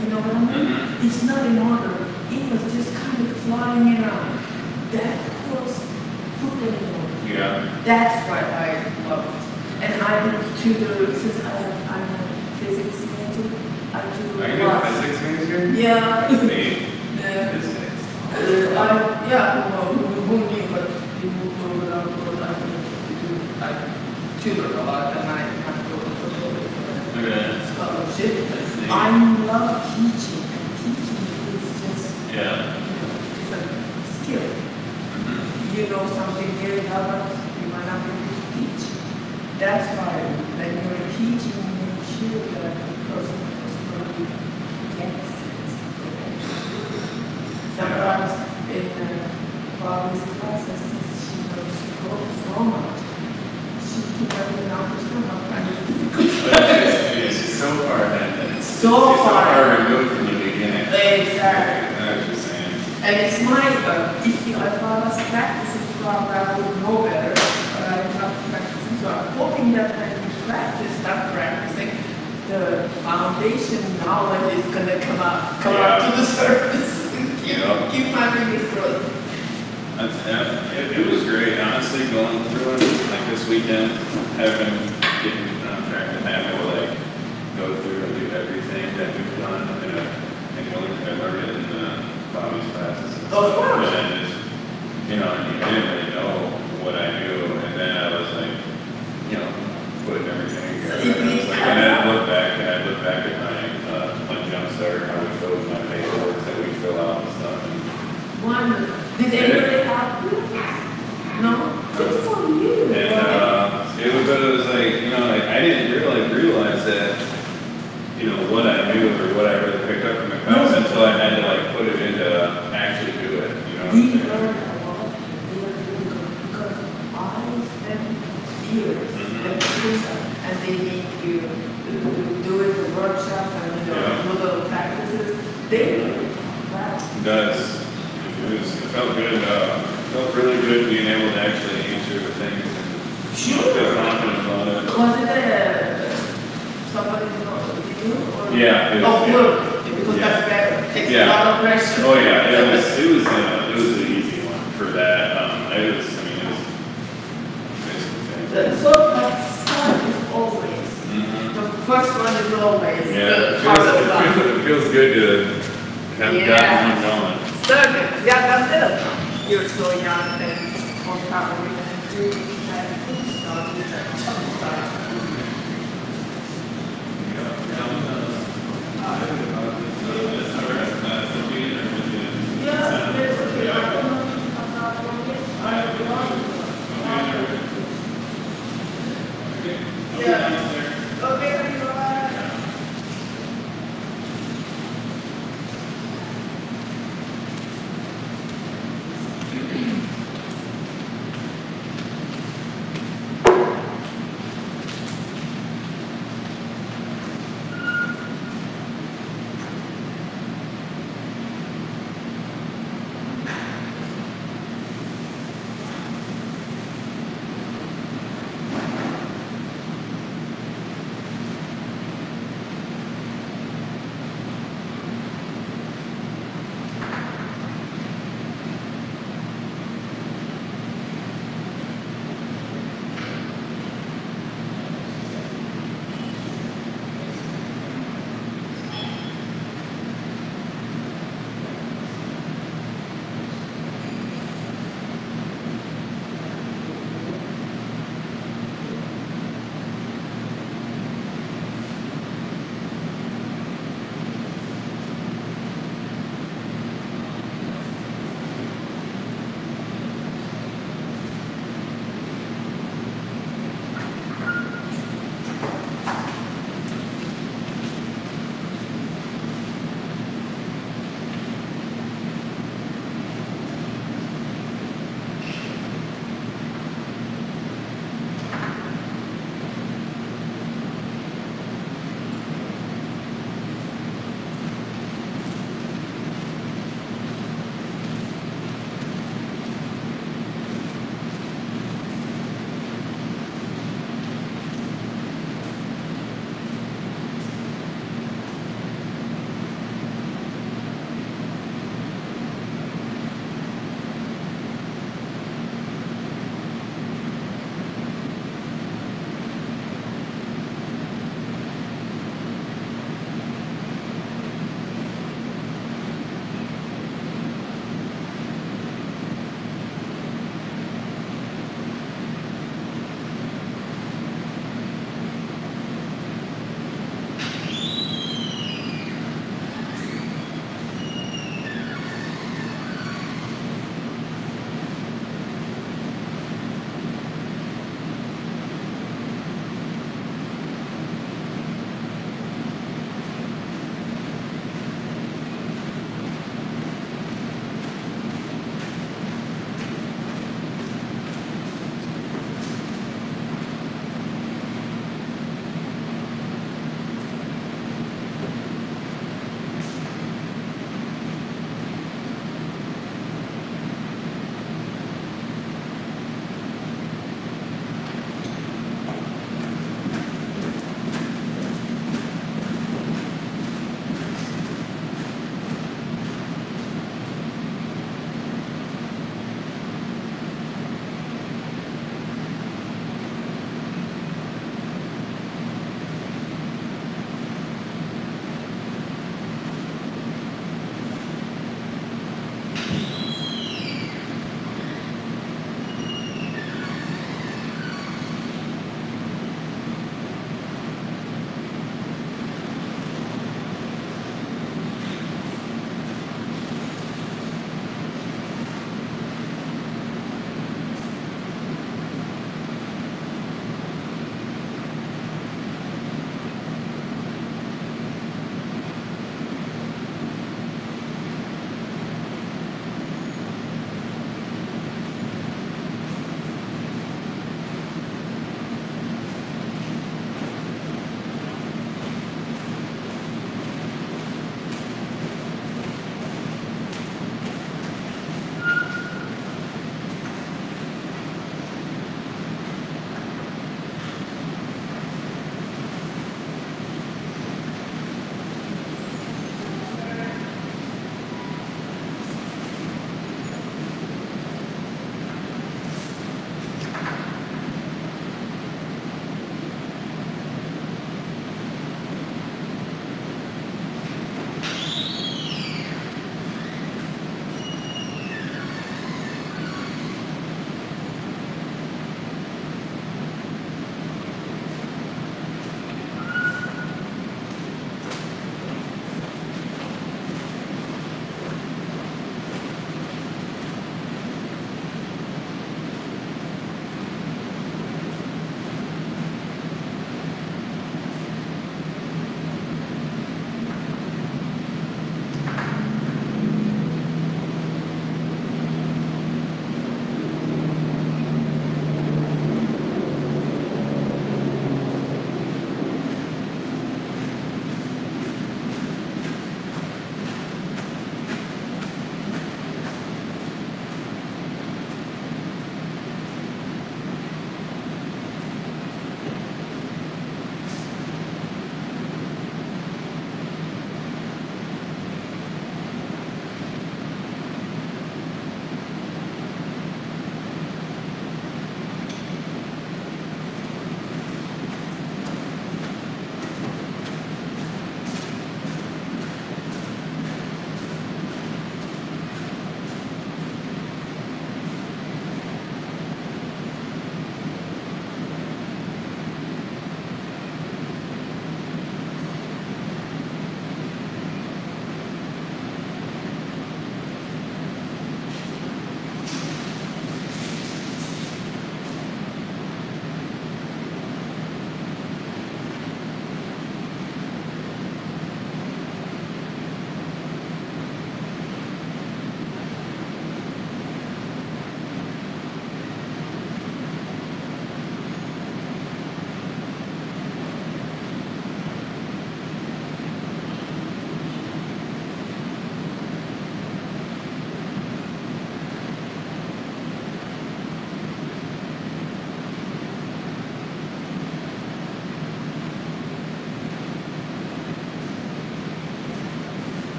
Speaker 3: You know what I mean? It's not in order. It was just kind of flying around. That was put in order.
Speaker 6: Yeah.
Speaker 3: That's why I love it. And I do tutor, since I'm a physics major, I do
Speaker 6: Are you a
Speaker 3: lots.
Speaker 6: physics major?
Speaker 3: Yeah.
Speaker 6: Neat.
Speaker 3: Yeah.
Speaker 6: Physics.
Speaker 3: Well, who knew, but people know what I tutor a lot, and I have to go to
Speaker 6: Okay.
Speaker 3: scholarship.
Speaker 6: That's neat.
Speaker 3: I love teaching, and teaching is just,
Speaker 6: Yeah.
Speaker 3: it's a skill. You know something very hard, you might not be able to teach. That's why when you're teaching, you make sure that the person is going to get something. Sometimes in Bobby's classes, she knows so much. She can really understand how kind of
Speaker 6: It's so far ahead.
Speaker 3: So far.
Speaker 6: removed from the beginning.
Speaker 3: Exactly.
Speaker 6: I know what you're saying.
Speaker 3: And it's my, if I was practicing, probably I would know better, but I'm not practicing. So I'm hoping that when you start practicing, the foundation knowledge is gonna come up to the surface. Keep my biggest growth.
Speaker 6: It was great, honestly, going through it, like this weekend, I've been getting on track to have to like go through and do everything that we've done, and I learned it in Bobby's classes. And
Speaker 3: Of
Speaker 6: stuff,
Speaker 3: course.
Speaker 6: and then just, I didn't really know what I knew, and then I was like, putting everything together. And it's like, and I look back at my jump starter, how we filled my paperwork that we fill out and stuff, and
Speaker 3: Wonderful. Did anybody help you? No? Good for you.
Speaker 6: And it was like, I didn't realize that, what I knew or what I really picked up from the class until I had to like put it into actually do it.
Speaker 3: We learned a lot. We were really good because I spent years at the system, and they make you do it the workshops and little practices. They learn. Wow.
Speaker 6: It does. It felt good. Felt really good being able to actually answer the things and feel confident about it.
Speaker 3: Was it somebody who knows you? Or?
Speaker 6: Yeah. It was,
Speaker 3: Oh, good. Because that's better. Takes a lot of pressure.
Speaker 6: Oh yeah. It was an easy one for that. It was basically.
Speaker 3: So that start is always. The first one is always the hardest one.
Speaker 6: It feels good to have gotten one going.
Speaker 3: So good. Yeah, that's it. You're so young and on top of it and really had good stuff. Yeah, there's okay. I don't know if I'm not going yet. Yeah. Okay, bye.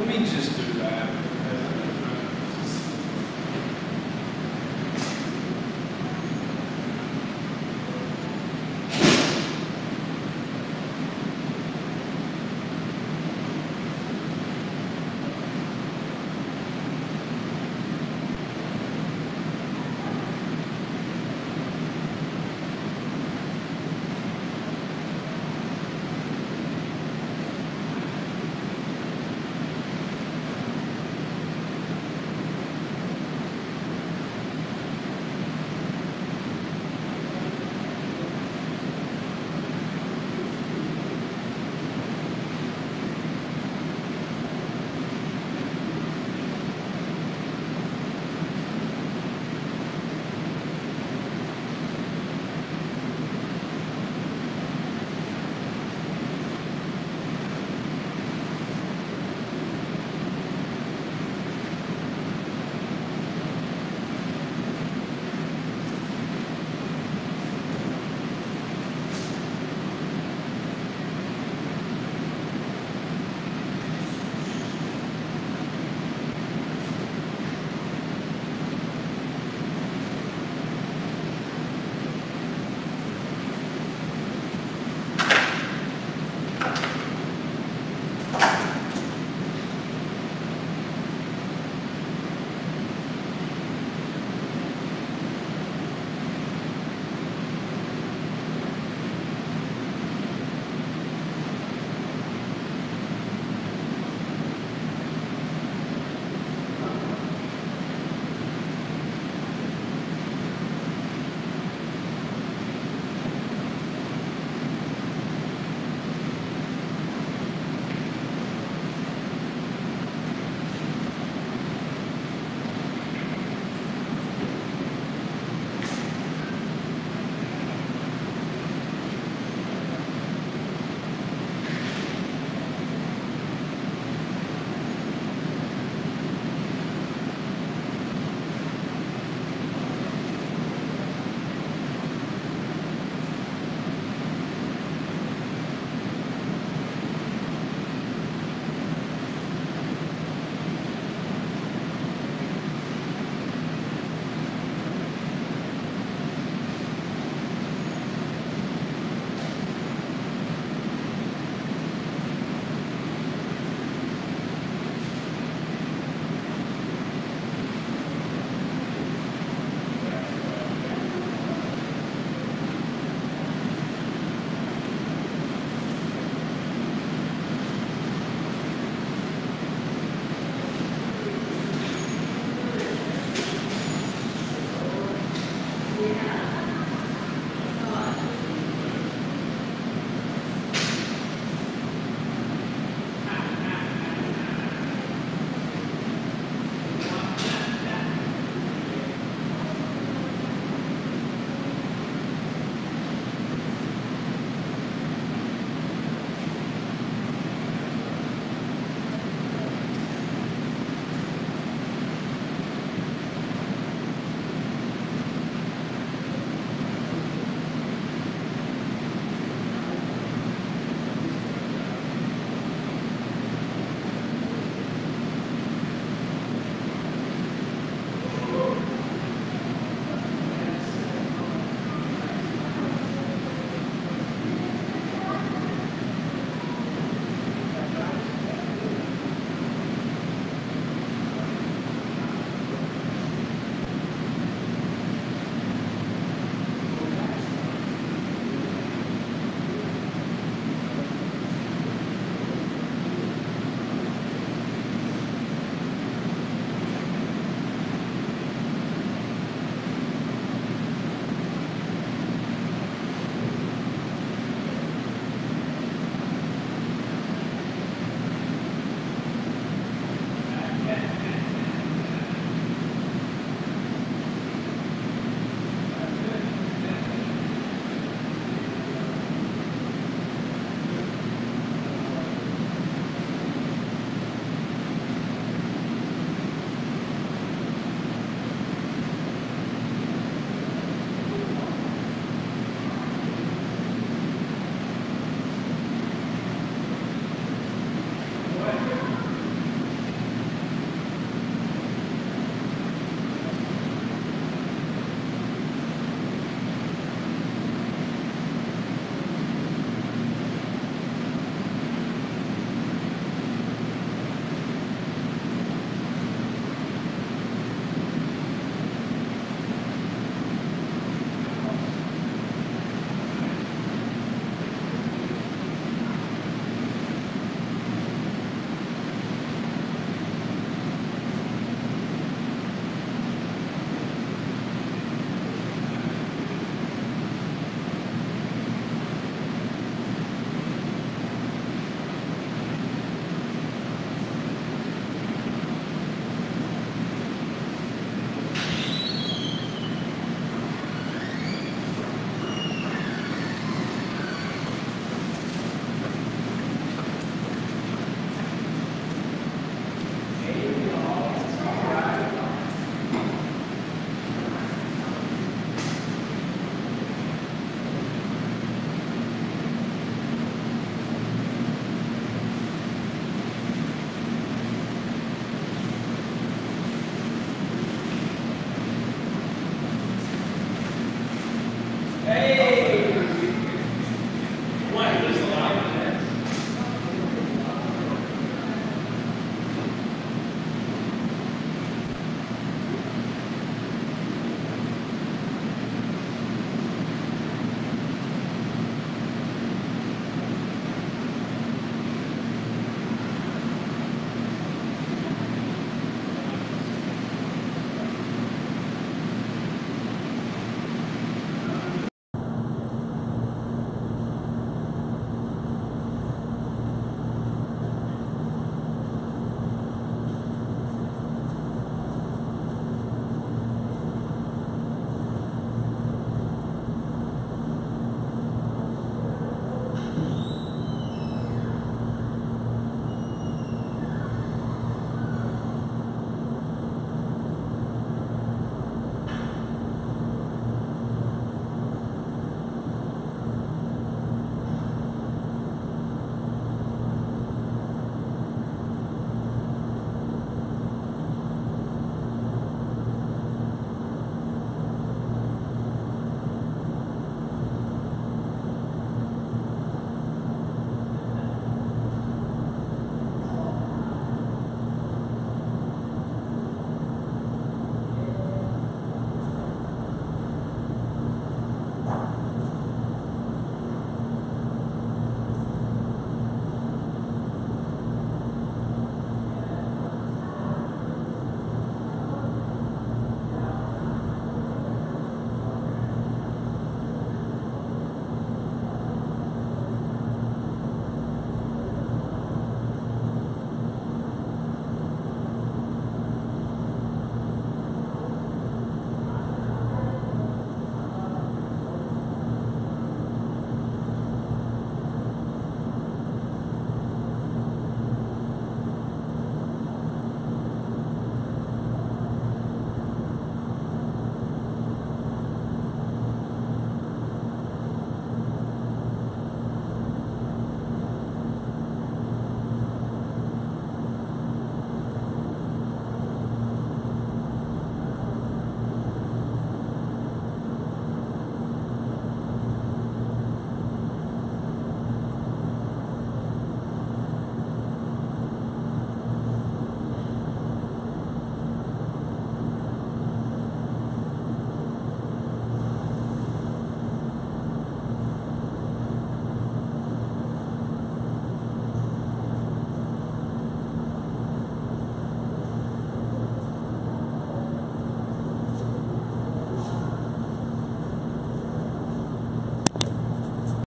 Speaker 9: me just